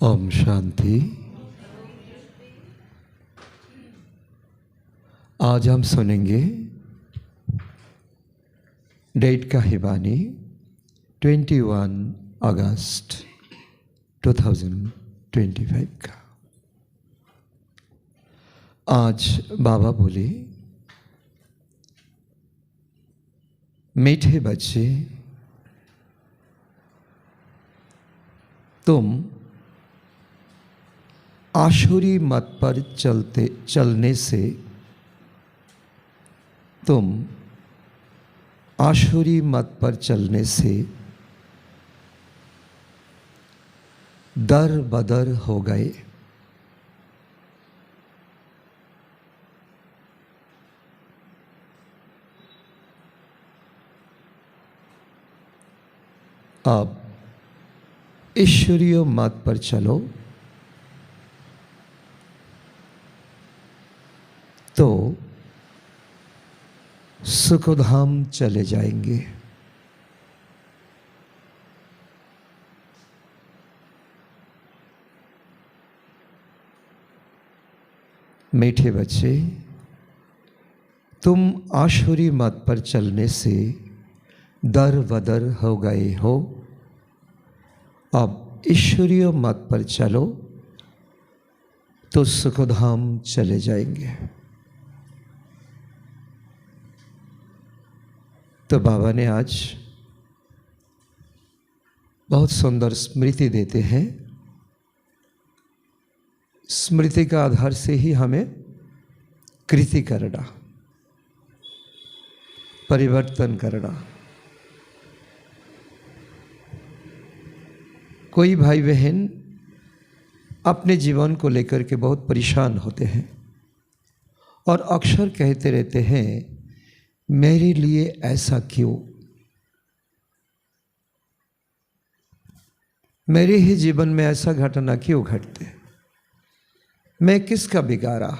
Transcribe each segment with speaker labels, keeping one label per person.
Speaker 1: ओम शांति। आज हम सुनेंगे डेट का हिबानी 21 अगस्त 2025 का। आज बाबा बोले, मीठे बच्चे, तुम आशुरी मत पर चलने से आशुरी मत पर चलने से दर बदर हो गए। अब ईश्वरीय मत पर चलो तो सुखधाम चले जाएंगे। मीठे बच्चे, तुम आशुरी मत पर चलने से दर बदर हो गए हो। अब ईश्वरीय मत पर चलो तो सुखधाम चले जाएंगे। तो बाबा ने आज बहुत सुंदर स्मृति देते हैं। स्मृति का आधार से ही हमें कृति करना, परिवर्तन करना। कोई भाई बहन अपने जीवन को लेकर के बहुत परेशान होते हैं और अक्सर कहते रहते हैं, मेरे लिए ऐसा क्यों, मेरे ही जीवन में ऐसा घटना क्यों घटते, मैं किसका बिगाड़ा।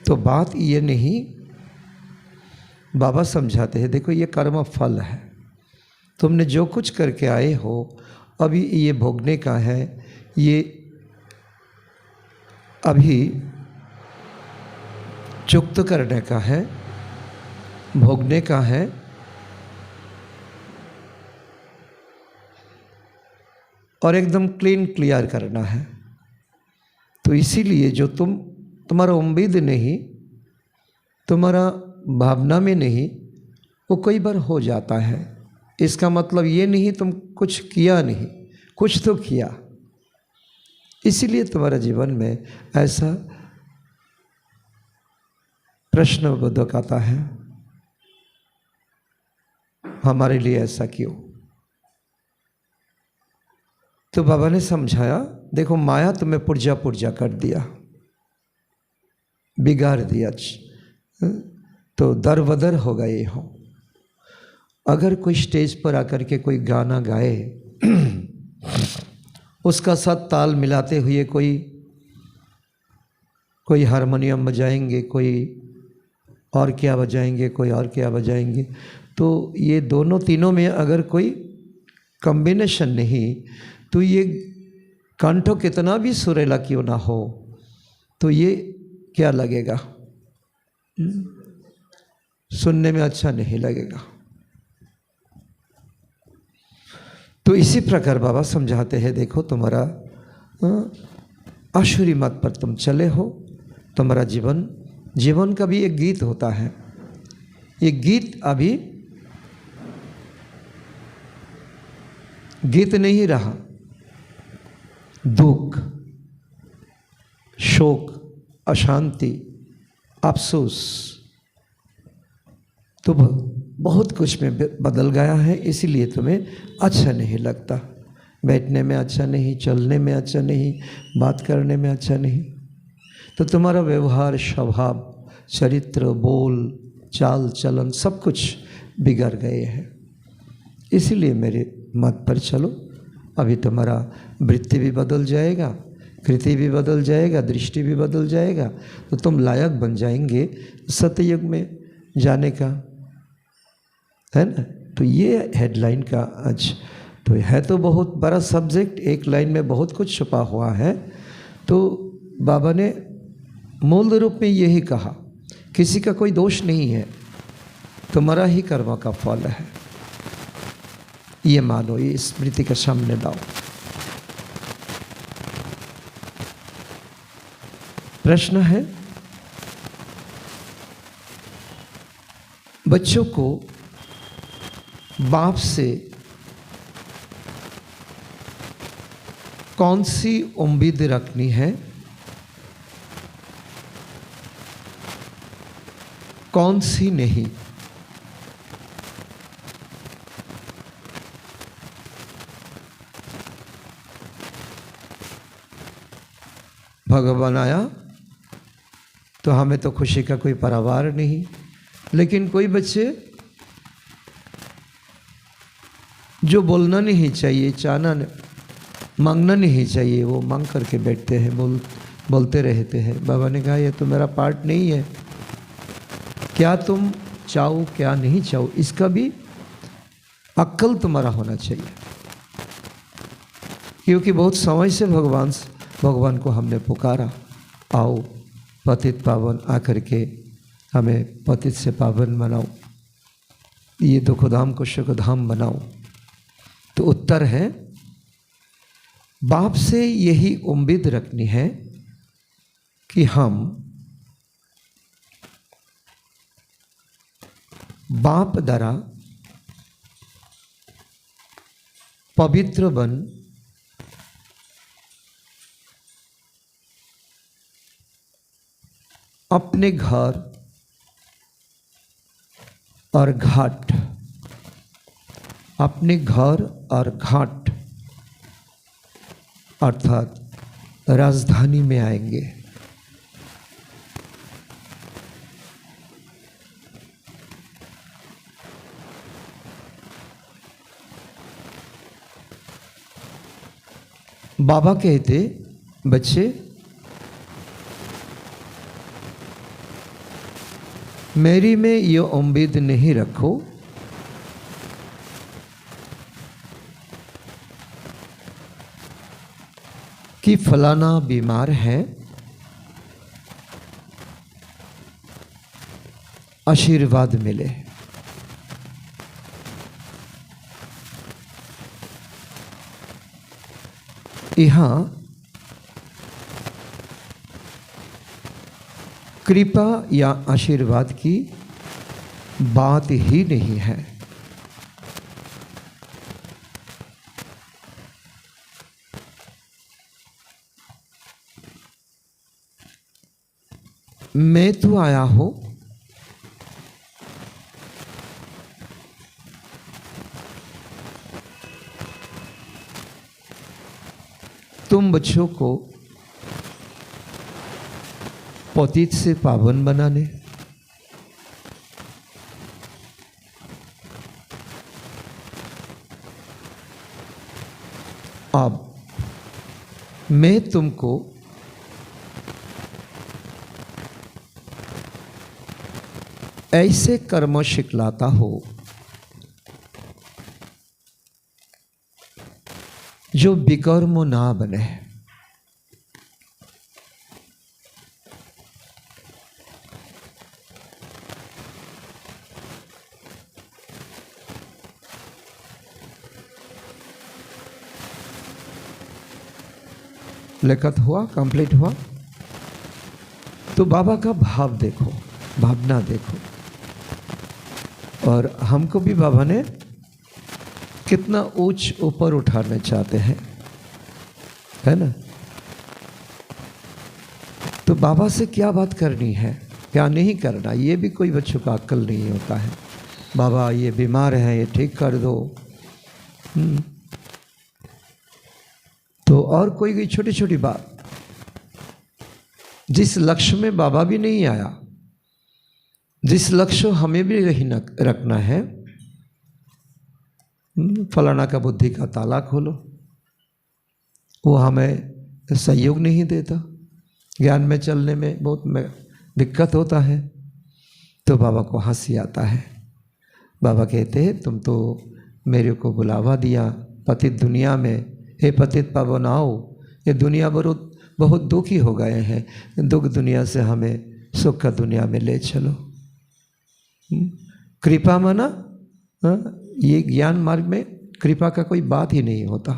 Speaker 1: तो बात ये नहीं, बाबा समझाते हैं, देखो ये कर्म फल है। तुमने जो कुछ करके आए हो अभी ये भोगने का है, ये अभी चुक्त करने का है, भोगने का है। और एकदम क्लीन क्लियर करना है। तो इसीलिए जो तुम्हारा उम्मीद नहीं, तुम्हारा भावना में नहीं, वो कई बार हो जाता है। इसका मतलब ये नहीं तुम कुछ किया नहीं, कुछ तो किया, इसीलिए तुम्हारा जीवन में ऐसा प्रश्नबोधक आता है, हमारे लिए ऐसा क्यों। तो बाबा ने समझाया, देखो माया तुम्हें पुर्जा पुर्जा कर दिया, बिगाड़ दिया, तो दर बदर हो गए हो। अगर कोई स्टेज पर आकर के कोई गाना गाए, उसका साथ ताल मिलाते हुए कोई हारमोनियम बजाएंगे, कोई और क्या बजाएंगे, कोई और क्या बजाएंगे, तो ये दोनों तीनों में अगर कोई कॉम्बिनेशन नहीं, तो ये कंठों कितना भी सुरीला क्यों ना हो, तो ये क्या लगेगा, सुनने में अच्छा नहीं लगेगा। तो इसी प्रकार बाबा समझाते हैं, देखो तुम्हारा आशुरी मत पर तुम चले हो, तुम्हारा जीवन का भी एक गीत होता है। ये गीत अभी गीत नहीं रहा, दुख, शोक, अशांति, अफसोस, तो बहुत कुछ में बदल गया है। इसीलिए तुम्हें अच्छा नहीं लगता, बैठने में अच्छा नहीं, चलने में अच्छा नहीं, बात करने में अच्छा नहीं। तो तुम्हारा व्यवहार, स्वभाव, चरित्र, बोल चाल चलन सब कुछ बिगड़ गए हैं। इसीलिए मेरे मत पर चलो, अभी तुम्हारा वृत्ति भी बदल जाएगा, कृति भी बदल जाएगा, दृष्टि भी बदल जाएगा, तो तुम लायक बन जाएंगे सतयुग में जाने का, है ना। तो ये हेडलाइन का आज तो है तो बहुत बड़ा सब्जेक्ट, एक लाइन में बहुत कुछ छुपा हुआ है। तो बाबा ने मूल रूप में यही कहा, किसी का कोई दोष नहीं है, तुम्हारा ही कर्म का फल है। ये मानो, ये स्मृति के सामने लाओ। प्रश्न है, बच्चों को बाप से कौन सी उम्मीद रखनी है, कौन सी नहीं? भगवान आया तो हमें तो खुशी का कोई परवार नहीं, लेकिन कोई बच्चे जो बोलना नहीं चाहिए, चाहना मांगना नहीं चाहिए, वो मांग करके बैठते हैं, बोलते रहते हैं। बाबा ने कहा, ये तो मेरा पार्ट नहीं है। क्या तुम चाहो क्या नहीं चाहो, इसका भी अक्ल तुम्हारा होना चाहिए। क्योंकि बहुत समय से भगवान को हमने पुकारा, आओ पतित पावन आकर के हमें पतित से पावन बनाओ, ये दुखधाम को सुखधाम बनाओ। तो उत्तर है, बाप से यही उम्मीद रखनी है कि हम बाप द्वारा पवित्र बन अपने घर और घाट, अपने घर और घाट अर्थात राजधानी में आएंगे। बाबा कहते, बच्चे मेरी में ये उम्मीद नहीं रखो कि फलाना बीमार है, आशीर्वाद मिले। यहाँ कृपा या आशीर्वाद की बात ही नहीं है। मैं तो आया हूं तुम बच्चों को पतित से पावन बनाने। अब मैं तुमको ऐसे कर्म सिखलाता हो जो विकर्म ना बने। लिखत हुआ, कंप्लीट हुआ। तो बाबा का भाव देखो, भावना देखो। और हमको भी बाबा ने कितना ऊंच ऊपर उठाना चाहते हैं, है ना। तो बाबा से क्या बात करनी है, क्या नहीं करना, ये भी कोई बच्चों का अक्ल नहीं होता है। बाबा ये बीमार है, ये ठीक कर दो। तो और कोई छोटी छोटी बात, जिस लक्ष्य में बाबा भी नहीं आया, जिस लक्ष्य हमें भी रखना है, फलाना का बुद्धि का ताला खोलो, वो हमें सहयोग नहीं देता, ज्ञान में चलने में बहुत दिक्कत होता है। तो बाबा को हंसी आता है। बाबा कहते हैं, तुम तो मेरे को बुलावा दिया, पतित दुनिया में, हे पतित पावन आओ, ये दुनिया बहुत दुखी हो गए हैं, दुख दुनिया से हमें सुख का दुनिया में ले चलो। कृपा माना, ये ज्ञान मार्ग में कृपा का कोई बात ही नहीं होता।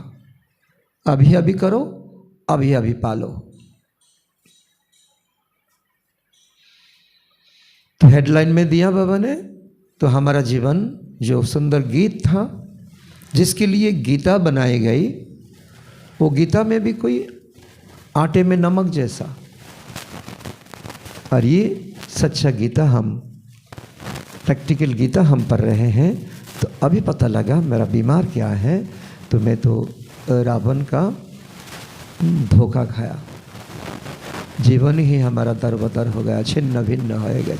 Speaker 1: अभी अभी करो, अभी अभी पालो। तो हेडलाइन में दिया बाबा ने, तो हमारा जीवन जो सुंदर गीत था जिसके लिए गीता बनाई गई, वो गीता में भी कोई आटे में नमक जैसा, और ये सच्चा गीता हम प्रैक्टिकल गीता हम पढ़ रहे हैं। तो अभी पता लगा मेरा बीमार क्या है, तो मैं तो रावण का धोखा खाया, जीवन ही हमारा दरबदर हो गया, छिन्न भिन्न हो गया।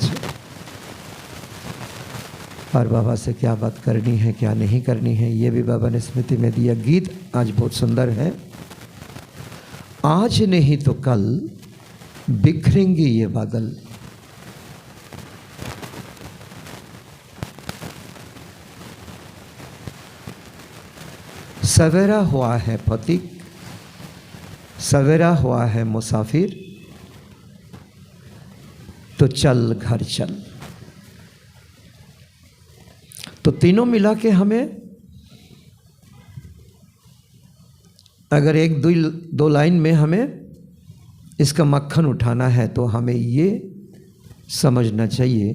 Speaker 1: और बाबा से क्या बात करनी है क्या नहीं करनी है, ये भी बाबा ने स्मृति में दिया। गीत आज बहुत सुंदर है। आज नहीं तो कल बिखरेंगे ये बादल, सवेरा हुआ है पथिक, सवेरा हुआ है मुसाफिर, तो चल घर चल। तो तीनों मिला के हमें अगर एक दो लाइन में हमें इसका मक्खन उठाना है तो हमें ये समझना चाहिए।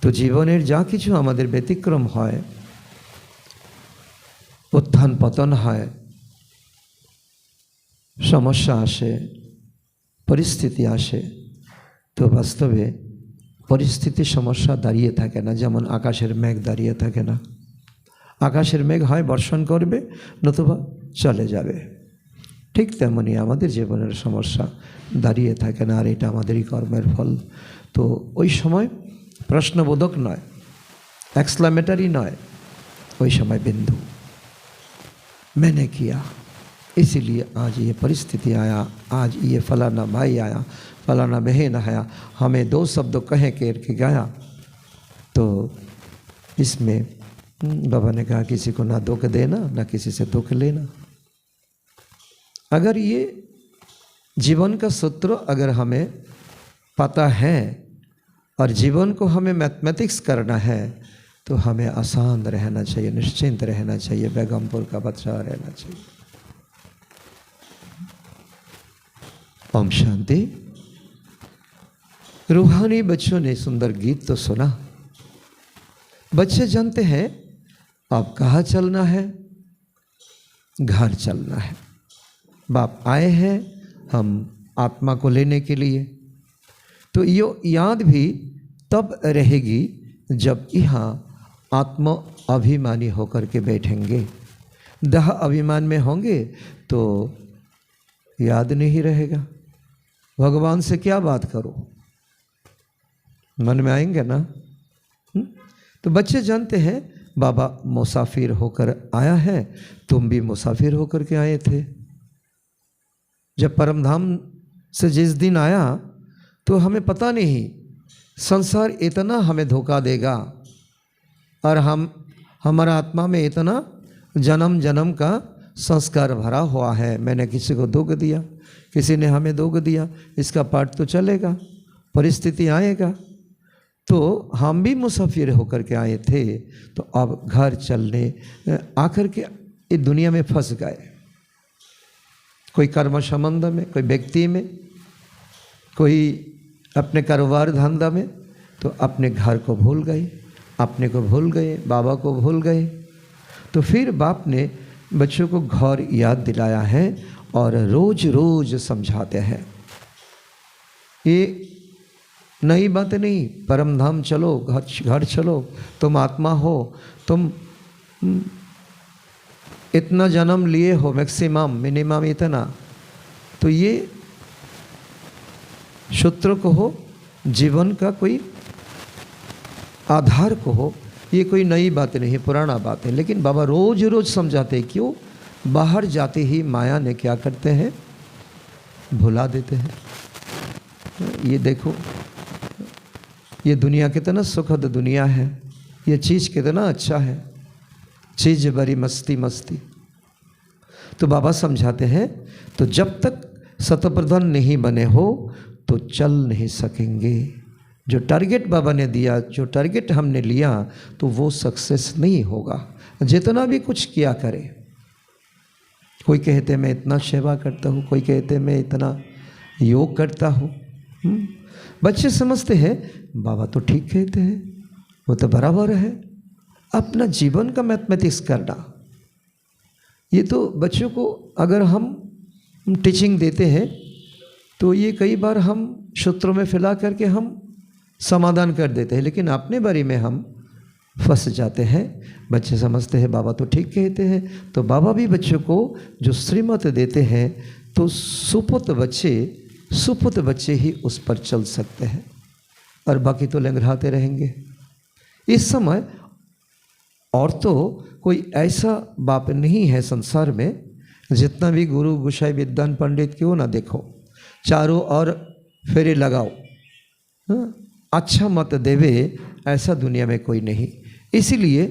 Speaker 1: तो जीवनेर जा किछु आमादेर व्यतिक्रम है, उत्थान पतन है, समस्या आसे, परिस्थिति आसे, तो वास्तवे परिस्थिति समस्या दाड़िए थाके ना, जेमन आकाशेर मेघ दाड़िए थाके ना। आकाशेर मेघ হয় বর্ষণ করবে, নতুবা চলে যাবে। ঠিক তেমনি আমাদের জীবনের সমস্যা দাঁড়িয়ে থাকে না, আর এটা আমাদেরই কর্মের ফল। তো ওই সময় প্রশ্নবোধক নয়, এক্সক্লেমেটরি নয়, ওই সময় बिंदु मैंने किया, इसीलिए आज ये परिस्थिति आया, आज ये फलाना भाई आया, फलाना बहन आया, हमें दो शब्द कहे के गाया। तो इसमें बाबा ने कहा किसी को ना दुख देना, ना किसी से दुख लेना। अगर ये जीवन का सूत्र अगर हमें पता है और जीवन को हमें मैथमेटिक्स करना है, तो हमें आसान रहना चाहिए, निश्चिंत रहना चाहिए, बेगमपुर का बच्चा रहना चाहिए। ओम शांति। रूहानी बच्चों ने सुंदर गीत तो सुना। बच्चे जानते हैं अब कहाँ चलना है, घर चलना है। बाप आए हैं हम आत्मा को लेने के लिए। तो ये याद भी तब रहेगी जब यहाँ आत्मा अभिमानी होकर के बैठेंगे। देह अभिमान में होंगे तो याद नहीं रहेगा। भगवान से क्या बात करो, मन में आएंगे ना। तो बच्चे जानते हैं बाबा मुसाफिर होकर आया है, तुम भी मुसाफिर होकर के आए थे। जब परमधाम से जिस दिन आया तो हमें पता नहीं संसार इतना हमें धोखा देगा, और हमारा आत्मा में इतना जन्म जन्म का संस्कार भरा हुआ है। मैंने किसी को दुख दिया, किसी ने हमें दुख दिया, इसका पाठ तो चलेगा, परिस्थिति आएगा। तो हम भी मुसाफिर होकर के आए थे, तो अब घर चलने आकर के इस दुनिया में फंस गए। कोई कर्म संबंध में, कोई व्यक्ति में, कोई अपने कारोबार धंधा में, तो अपने घर को भूल गए, अपने को भूल गए, बाबा को भूल गए। तो फिर बाप ने बच्चों को घर याद दिलाया है और रोज रोज समझाते हैं। ये नई बात नहीं, परमधाम चलो, घर चलो, तुम आत्मा हो, तुम इतना जन्म लिए हो, मैक्सिमम मिनिमम इतना। तो ये सूत्र को हो, जीवन का कोई आधार को हो, ये कोई नई बात नहीं, पुराना बात है। लेकिन बाबा रोज रोज समझाते। क्यों? बाहर जाते ही माया ने क्या करते हैं, भुला देते हैं। ये देखो, ये दुनिया कितना सुखद दुनिया है, ये चीज़ कितना अच्छा है, चीज़ बड़ी मस्ती मस्ती, तो बाबा समझाते हैं, तो जब तक शतप्रधान नहीं बने हो तो चल नहीं सकेंगे। जो टारगेट बाबा ने दिया, जो टारगेट हमने लिया, तो वो सक्सेस नहीं होगा, जितना भी कुछ किया करे। कोई कहते मैं इतना सेवा करता हूँ, कोई कहते मैं इतना योग करता हूँ। बच्चे समझते हैं बाबा तो ठीक कहते हैं, वो तो बराबर है। अपना जीवन का मैथमेटिक्स करना, ये तो बच्चों को अगर हम टीचिंग देते हैं तो ये कई बार हम सूत्रों में फैला करके हम समाधान कर देते हैं, लेकिन अपने बारे में हम फंस जाते हैं। बच्चे समझते हैं बाबा तो ठीक कहते हैं, तो बाबा भी बच्चों को जो श्रीमत देते हैं तो सुपुत बच्चे ही उस पर चल सकते हैं, और बाकी तो लंगड़ाते रहेंगे। इस समय और तो कोई ऐसा बाप नहीं है संसार में, जितना भी गुरु गोसाई विद्वान पंडित क्यों ना देखो, चारों ओर फेरे लगाओ, अच्छा मत देवे, ऐसा दुनिया में कोई नहीं। इसीलिए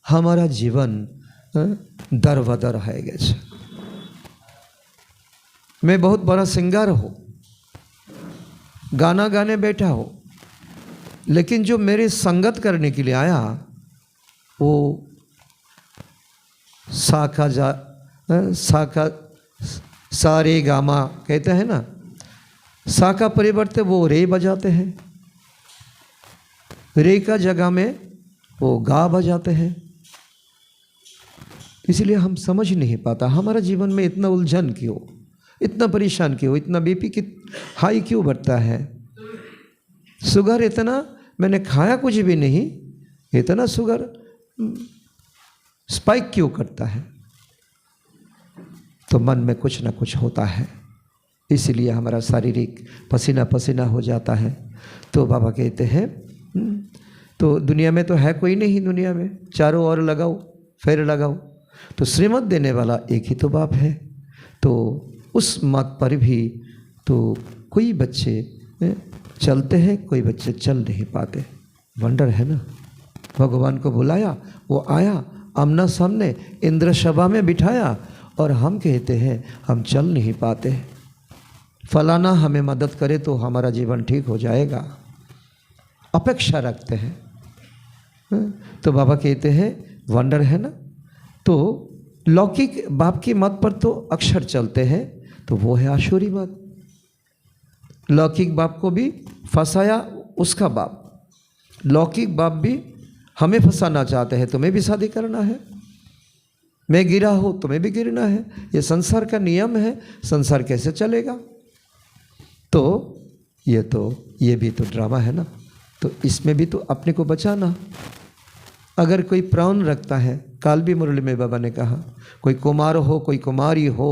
Speaker 1: हमारा जीवन दर बदर है गया। मैं बहुत बड़ा सिंगर हो, गाना गाने बैठा हो, लेकिन जो मेरे संगत करने के लिए आया वो सारे गामा कहते हैं ना, सा का परिवर्ते वो रे बजाते हैं, रे का जगह में वो गा बजाते हैं। इसलिए हम समझ नहीं पाता हमारा जीवन में इतना उलझन क्यों, इतना परेशान क्यों, इतना बीपी की हाई क्यों बढ़ता है, शुगर इतना, मैंने खाया कुछ भी नहीं, इतना शुगर स्पाइक क्यों करता है। तो मन में कुछ ना कुछ होता है, इसीलिए हमारा शारीरिक पसीना पसीना हो जाता है। तो बाबा कहते हैं तो दुनिया में तो है कोई नहीं, दुनिया में चारों ओर लगाओ फेर लगाओ, तो श्रीमत देने वाला एक ही तो बाप है। तो उस मत पर भी तो कोई बच्चे चलते हैं, कोई बच्चे चल नहीं पाते। वंडर है ना, भगवान को बुलाया, वो आया आमना सामने इंद्र सभा में बिठाया, और हम कहते हैं हम चल नहीं पाते, फलाना हमें मदद करे तो हमारा जीवन ठीक हो जाएगा, अपेक्षा रखते हैं। तो बाबा कहते हैं वंडर है ना। तो लौकिक बाप की मत पर तो अक्षर चलते हैं, तो वो है आशुरी मत। लौकिक बाप को भी फंसाया उसका बाप, लौकिक बाप भी हमें फंसाना चाहते हैं, तुम्हें भी शादी करना है, मैं गिरा हो तुम्हें भी गिरना है, ये संसार का नियम है, संसार कैसे चलेगा। तो ये भी तो ड्रामा है ना। तो इसमें भी तो अपने को बचाना। अगर कोई प्राण रखता है, काल भी मुरली में बाबा ने कहा, कोई कुमार हो कोई कुमारी हो,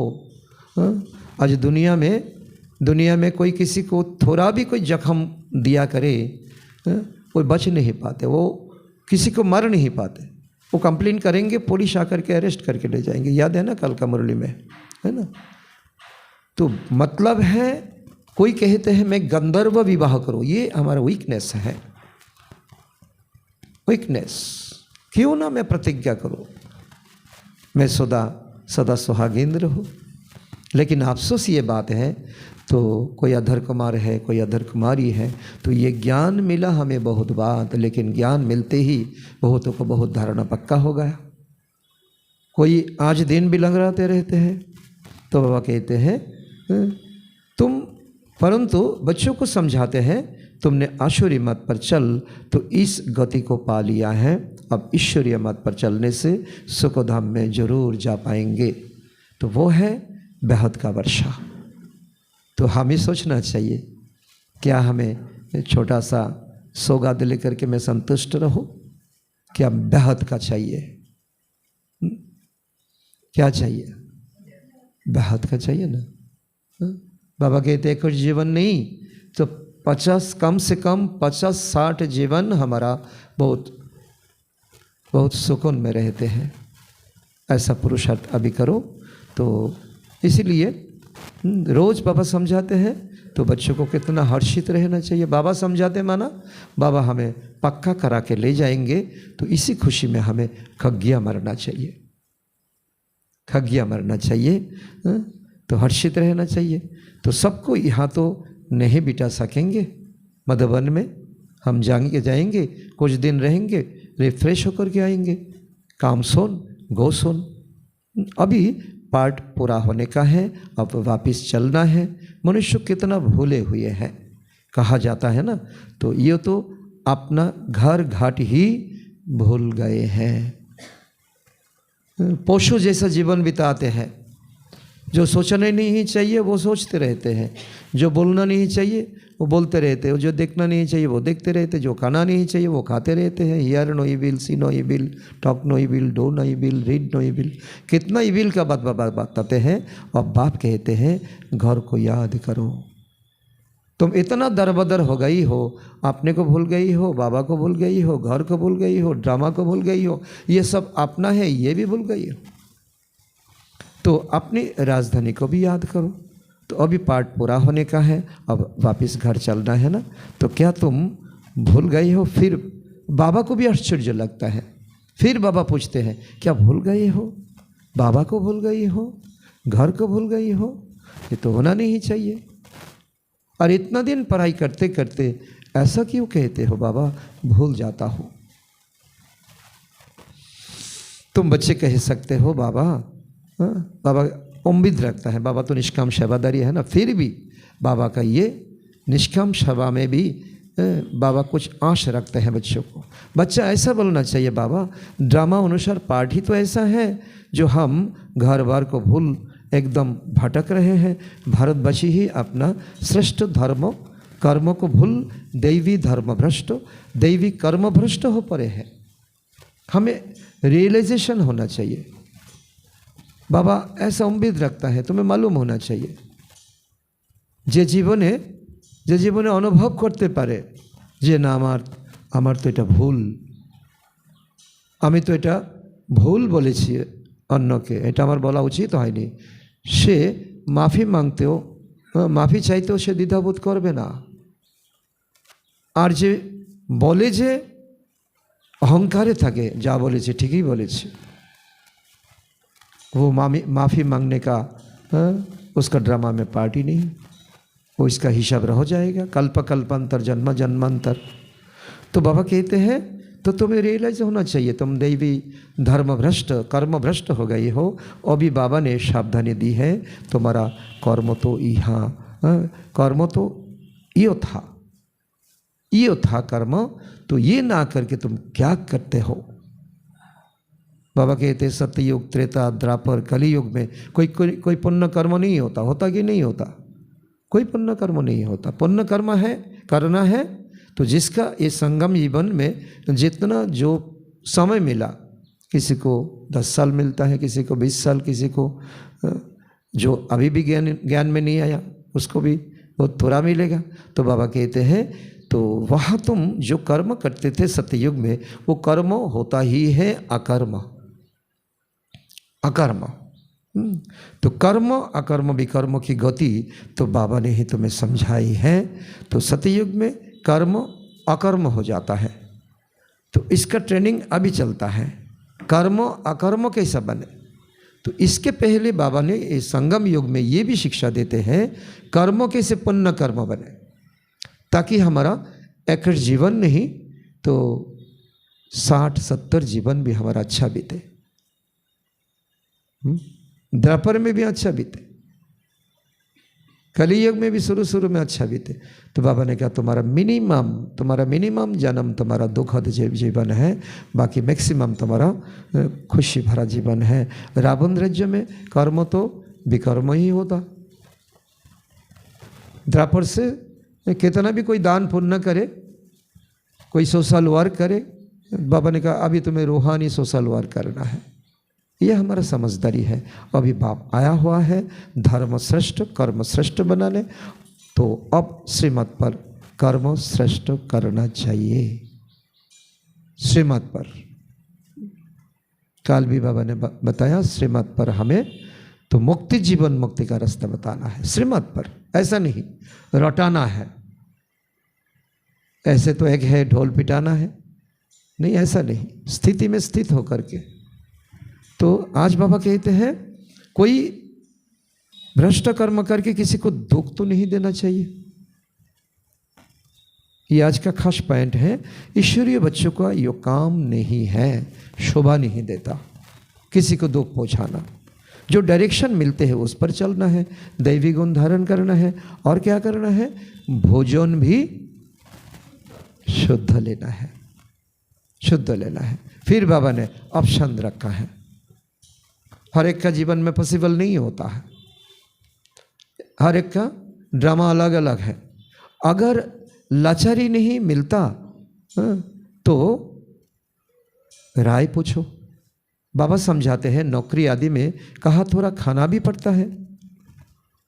Speaker 1: आज दुनिया में कोई किसी को थोड़ा भी कोई जख्म दिया करे, कोई बच नहीं पाते, वो किसी को मर नहीं पाते, वो कंप्लेन करेंगे, पुलिस आकर के अरेस्ट करके ले जाएंगे। याद है ना कल का मुरली में, है ना। तो मतलब है कोई कहते हैं मैं गंधर्व विवाह करूं, ये हमारा वीकनेस है, वीकनेस। क्यों ना मैं प्रतिज्ञा करूं मैं सदा सुहागेंद्र हूँ। लेकिन अफसोस ये बात है, तो कोई अधर कुमार है कोई अधर कुमारी है, तो ये ज्ञान मिला हमें बहुत बात, लेकिन ज्ञान मिलते ही बहुतों को बहुत धारणा पक्का हो गया। कोई आज दिन भी लंगड़ाते रहते हैं। तो बाबा कहते हैं तुम, परंतु बच्चों को समझाते हैं तुमने आशुरी मत पर चल तो इस गति को पा लिया है, अब ईश्वरीय मत पर चलने से सुखधाम में जरूर जा पाएंगे। तो वो है बेहद का वर्षा। तो हमें सोचना चाहिए, क्या हमें छोटा सा सौगात लेकर के मैं संतुष्ट रहूं, क्या बेहद का चाहिए? क्या चाहिए? बेहद का चाहिए ना। बाबा कहते हैं कुछ जीवन नहीं तो 50, कम से कम 50-60 जीवन हमारा बहुत बहुत सुकून में रहते हैं। ऐसा पुरुषार्थ अभी करो। तो इसीलिए रोज बाबा समझाते हैं, तो बच्चों को कितना हर्षित रहना चाहिए। बाबा समझाते माना बाबा हमें पक्का करा के ले जाएंगे, तो इसी खुशी में हमें खग्गिया मरना चाहिए। खगिया मरना चाहिए, तो हर्षित रहना चाहिए। तो सबको यहाँ तो नहीं बिठा सकेंगे, मधुबन में हम जाएंगे कुछ दिन रहेंगे, रिफ्रेश होकर के आएंगे। कामसोन गोसोन, अभी पार्ट पूरा होने का है, अब वापस चलना है। मनुष्य कितना भूले हुए हैं कहा जाता है ना, तो ये तो अपना घर घाट ही भूल गए हैं। पशु जैसा जीवन बिताते हैं, जो सोचना नहीं चाहिए वो सोचते रहते हैं, जो बोलना नहीं चाहिए वो बोलते रहते हैं, जो देखना नहीं चाहिए वो देखते रहते हैं, जो खाना नहीं चाहिए वो खाते रहते हैं। Hear no evil, see no evil, talk no evil, do no evil, read no evil, कितना इविल का बात बताते हैं। और बाप कहते हैं घर को याद करो। तुम इतना दरबदर हो गई हो, अपने को भूल गई हो, बाबा को भूल गई हो, घर को भूल गई हो, ड्रामा को भूल गई हो, ये सब अपना है ये भी भूल गई हो। तो अपनी राजधानी को भी याद करो। तो अभी पार्ट पूरा होने का है, अब वापस घर चलना है ना। तो क्या तुम भूल गई हो? फिर बाबा को भी आश्चर्य लगता है। फिर बाबा पूछते हैं क्या भूल गई हो? बाबा को भूल गई हो, घर को भूल गई हो? ये तो होना नहीं चाहिए। और इतना दिन पढ़ाई करते करते ऐसा क्यों कहते हो? बाबा भूल जाता हूँ। तुम बच्चे कह सकते हो बाबा, बाबा उम्मीद रखता है, बाबा तो निष्काम सेवादारी है ना, फिर भी बाबा का ये निष्काम सेवा में भी बाबा कुछ आश रखते हैं बच्चों को। बच्चा ऐसा बोलना चाहिए, बाबा ड्रामा अनुसार पाठ ही तो ऐसा है जो हम घर बार को भूल एकदम भटक रहे हैं। भारतवासी ही अपना श्रेष्ठ धर्म कर्म को भूल दैवी धर्म भ्रष्ट, दैवी कर्म भ्रष्ट हो पड़े हैं। हमें रियलाइजेशन होना चाहिए। बाबा ऐसा उम्मीद रखता है, तुम्हें मालूम होना चाहिए। जे जीवने अनुभव करते पारे जे ना आमार तो এটা ভুল, আমি তো এটা ভুল বলেছি অন্যকে, এটা আমার বলা উচিত হয়নি, সে মাফি মাংতেও মাফি চাইতেও সে দ্বিধাবোধ করবে না। আর যে বলে যে অহংকারে থাকে, যা বলেছে ঠিকই বলেছে, वो माफ़ी मांगने का उसका ड्रामा में पार्टी नहीं, वो इसका हिसाब रह जाएगा कल्प कल्पांतर जन्म जन्मांतर। तो बाबा कहते हैं तो तुम्हें रियलाइज होना चाहिए तुम दैवी धर्म भ्रष्ट कर्म भ्रष्ट हो गई हो। अभी बाबा ने सावधानी दी है, तुम्हारा कर्म तो यहाँ कर्म तो यो था कर्म, तो ये ना करके तुम क्या करते हो? बाबा कहते सत्ययुग त्रेता द्वापर कलियुग में कोई पुण्य कर्म नहीं होता। होता कि नहीं होता? कोई पुण्य कर्म नहीं होता। पुण्य कर्म है करना है तो जिसका ये संगम जीवन में जितना जो समय मिला, किसी को 10 साल मिलता है, किसी को 20 साल, किसी को जो अभी भी ज्ञान में नहीं आया उसको भी बहुत थोड़ा मिलेगा। तो बाबा कहते हैं तो वहाँ तुम जो कर्म करते थे सत्ययुग में, वो कर्म होता ही है अकर्म। तो कर्म अकर्म विकर्म की गति तो बाबा ने ही तुम्हें समझाई है। तो सतयुग में कर्म अकर्म हो जाता है, तो इसका ट्रेनिंग अभी चलता है। कर्म अकर्म कैसा बने, तो इसके पहले बाबा ने इस संगम युग में ये भी शिक्षा देते हैं कर्म कैसे पुण्य कर्म बने, ताकि हमारा एक जीवन नहीं तो 60-70 जीवन भी हमारा अच्छा बीते, द्वापर में भी अच्छा बीते, कलियुग में भी शुरू में अच्छा बीते। तो बाबा ने कहा तुम्हारा मिनिमम जन्म तुम्हारा दुखद जीवन है, बाकी मैक्सिमम तुम्हारा खुशी भरा जीवन है। रावण राज्य में कर्म तो विकर्म ही होता। द्वापर से कितना भी कोई दान पुण्य करे, कोई सोशल वर्क करे, बाबा ने कहा अभी तुम्हें रूहानी सोशल वर्क करना है। यह हमारा समझदारी है। अभी बाप आया हुआ है धर्म श्रेष्ठ कर्म श्रेष्ठ बनाने, तो अब श्रीमत पर कर्म श्रेष्ठ करना चाहिए। श्रीमत पर काल भी बाबा ने बताया, श्रीमत पर हमें तो मुक्ति जीवन मुक्ति का रास्ता बताना है। श्रीमत पर, ऐसा नहीं रटाना है, ऐसे तो एक है ढोल पिटाना है, नहीं ऐसा नहीं, स्थिति में स्थित होकर के। तो आज बाबा कहते हैं कोई भ्रष्ट कर्म करके किसी को दुख तो नहीं देना चाहिए। ये आज का खास पॉइंट है। ईश्वरीय बच्चों का यो काम नहीं है, शोभा नहीं देता किसी को दुख पहुंचाना। जो डायरेक्शन मिलते हैं उस पर चलना है, दैवी गुण धारण करना है, और क्या करना है, भोजन भी शुद्ध लेना है, शुद्ध लेना है। फिर बाबा ने ऑप्शन रखा है, हर एक का जीवन में पॉसिबल नहीं होता है, हर एक का ड्रामा अलग अलग है। अगर लाचारी नहीं मिलता तो राय पूछो। बाबा समझाते हैं नौकरी आदि में कहा थोड़ा खाना भी पड़ता है।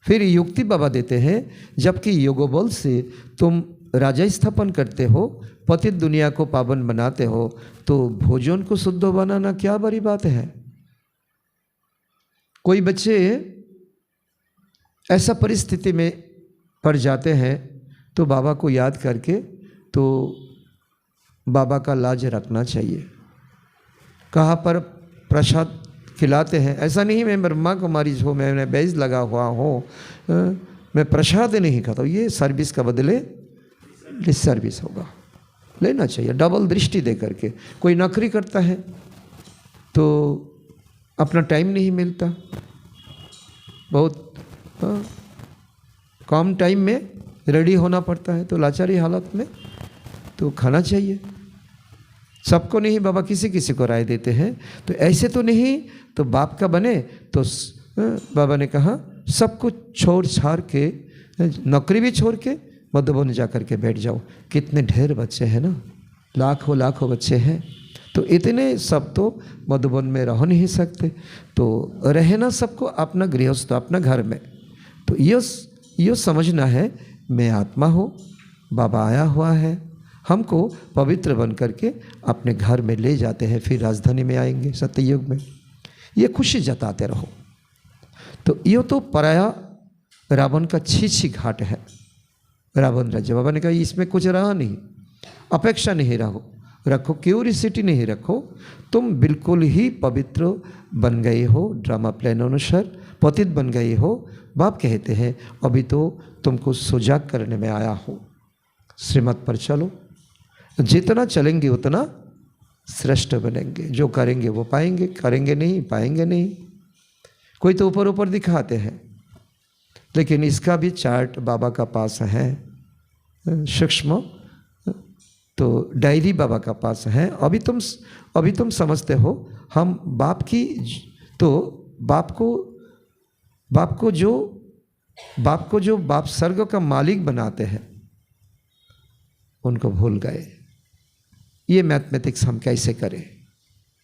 Speaker 1: फिर युक्ति बाबा देते हैं, जबकि योगबल से तुम राजा स्थापन करते हो, पतित दुनिया को पावन बनाते हो, तो भोजन को शुद्ध बनाना क्या बड़ी बात है। कोई बच्चे ऐसा परिस्थिति में पड़ जाते हैं तो बाबा को याद करके तो बाबा का लाज रखना चाहिए। कहाँ पर प्रसाद खिलाते हैं, ऐसा नहीं मैं ब्रह्मा कुमारी हो, मैंने बैज लगा हुआ हो, मैं प्रसाद नहीं खाता, ये सर्विस का बदले डिसर्विस होगा, लेना चाहिए डबल दृष्टि दे करके। कोई नौकरी करता है तो अपना टाइम नहीं मिलता, बहुत कम टाइम में रेडी होना पड़ता है, तो लाचारी हालत में तो खाना चाहिए। सबको नहीं बाबा किसी किसी को राय देते हैं, तो ऐसे तो नहीं तो बाप का बने तो बाबा ने कहा सब कुछ छोड़ छाड़ के, नौकरी भी छोड़ के मधुबन जा कर के बैठ जाओ। कितने ढेर बच्चे हैं ना, लाखों लाखों बच्चे हैं, तो इतने सब तो मधुबन में रह नहीं सकते, तो रहना सबको अपना गृहस्थ अपना घर में। तो ये समझना है मैं आत्मा हूँ, बाबा आया हुआ है, हमको पवित्र बन करके अपने घर में ले जाते हैं, फिर राजधानी में आएंगे सत्ययुग में। ये खुशी जताते रहो। तो ये तो पराया रावण का छी घाट है, रावण राज्य। बाबा ने कहा इसमें कुछ रहा नहीं, अपेक्षा नहीं रखो, क्यूरियोसिटी नहीं रखो, तुम बिल्कुल ही पवित्र बन गए हो, ड्रामा प्लान अनुसार पतित बन गए हो। बाप कहते हैं अभी तो तुमको सुजाग करने में आया हो, श्रीमत पर चलो, जितना चलेंगे उतना श्रेष्ठ बनेंगे, जो करेंगे वो पाएंगे, करेंगे नहीं पाएंगे नहीं। कोई तो ऊपर ऊपर दिखाते हैं, लेकिन इसका भी चार्ट बाबा का पास है सूक्ष्म, तो डायरी बाबा का पास है। अभी तुम समझते हो हम बाप की, तो बाप को जो बाप स्वर्ग का मालिक बनाते हैं उनको भूल गए। ये मैथमेटिक्स हम कैसे करें,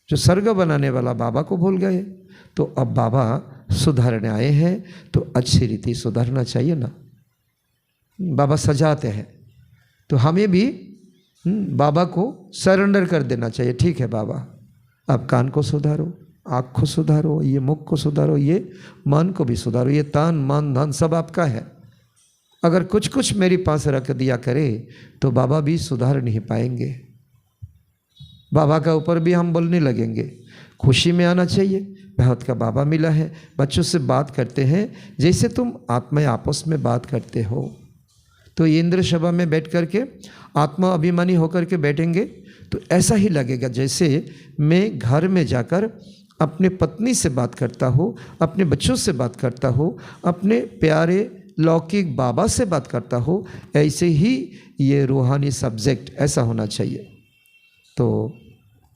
Speaker 1: जो स्वर्ग बनाने वाला बाबा को भूल गए। तो अब बाबा सुधारने आए हैं, तो अच्छी रीति सुधारना चाहिए ना। बाबा सजाते हैं तो हमें भी बाबा को सरेंडर कर देना चाहिए। ठीक है बाबा, अब कान को सुधारो, आँख को सुधारो, ये मुख को सुधारो, ये मन को भी सुधारो, ये तन मन धन सब आपका है। अगर कुछ कुछ मेरे पास रख दिया करे तो बाबा भी सुधार नहीं पाएंगे, बाबा का ऊपर भी हम बोलने लगेंगे। खुशी में आना चाहिए, बहुत का बाबा मिला है। बच्चों से बात करते हैं जैसे तुम आत्मा आपस में बात करते हो, तो इंद्र सभा में बैठ करके आत्मा अभिमानी होकर के बैठेंगे तो ऐसा ही लगेगा जैसे मैं घर में जाकर अपने पत्नी से बात करता हूँ, अपने बच्चों से बात करता हूँ, अपने प्यारे लौकिक बाबा से बात करता हूँ। ऐसे ही ये रूहानी सब्जेक्ट ऐसा होना चाहिए। तो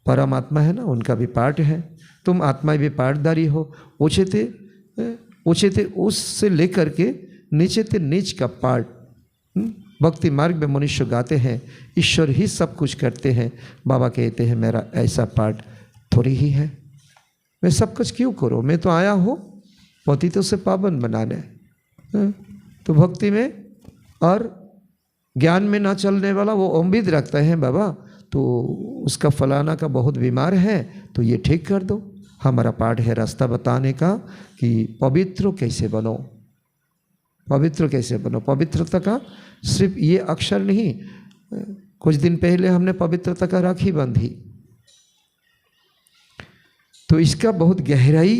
Speaker 1: परमात्मा है ना, उनका भी पार्ट है, तुम आत्मा भी पार्टदारी हो। ऊँचे थे उससे लेकर के नीचे थे नीच का पार्ट। भक्ति मार्ग में मनुष्य गाते हैं ईश्वर ही सब कुछ करते हैं। बाबा कहते हैं मेरा ऐसा पार्ट थोड़ी ही है, मैं सब कुछ क्यों करूँ, मैं तो आया हूँ पतितों से पावन बनाने। तो भक्ति में और ज्ञान में ना चलने वाला वो उम्मीद रखता है बाबा तो उसका फलाना का बहुत बीमार है तो ये ठीक कर दो। हमारा पाठ है रास्ता बताने का कि पवित्र कैसे बनो, पवित्र कैसे बनो। पवित्रता का सिर्फ ये अक्षर नहीं, कुछ दिन पहले हमने पवित्रता का राखी बांधी, तो इसका बहुत गहराई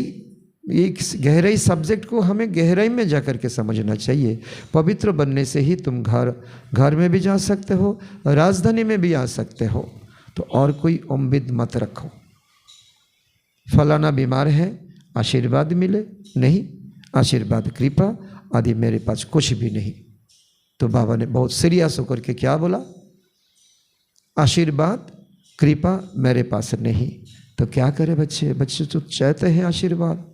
Speaker 1: एक गहराई सब्जेक्ट को हमें गहराई में जा कर के समझना चाहिए। पवित्र बनने से ही तुम घर में भी जा सकते हो, राजधानी में भी आ सकते हो। तो और कोई उम्मीद मत रखो, फलाना बीमार है आशीर्वाद मिले, नहीं, आशीर्वाद कृपा आदि मेरे पास कुछ भी नहीं। तो बाबा ने बहुत सीरियस होकर के क्या बोला, आशीर्वाद कृपा मेरे पास नहीं। तो क्या करें बच्चे, बच्चे तो चाहते हैं आशीर्वाद,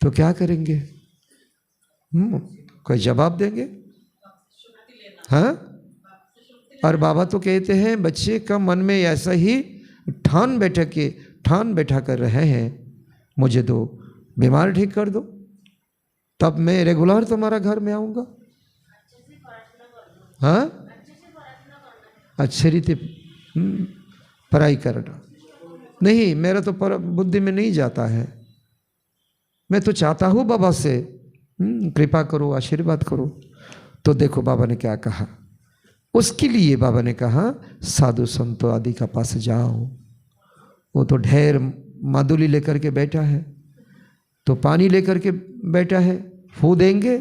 Speaker 1: तो क्या करेंगे? कोई जवाब देंगे? हाँ, और बाबा तो कहते हैं बच्चे का मन में ऐसा ही ठान बैठा कर रहे हैं, मुझे तो बीमार ठीक कर दो, तब मैं रेगुलर तुम्हारा घर में आऊँगा। हाँ, अच्छी रीति पढ़ाई करना नहीं, मेरा तो बुद्धि में नहीं जाता है। मैं तो चाहता हूँ बाबा से कृपा करो, आशीर्वाद करो। तो देखो बाबा ने क्या कहा, उसके लिए बाबा ने कहा साधु संतों आदि का पास जाओ। वो तो ढेर मादुली लेकर के बैठा है, तो पानी लेकर के बैठा है, फू देंगे,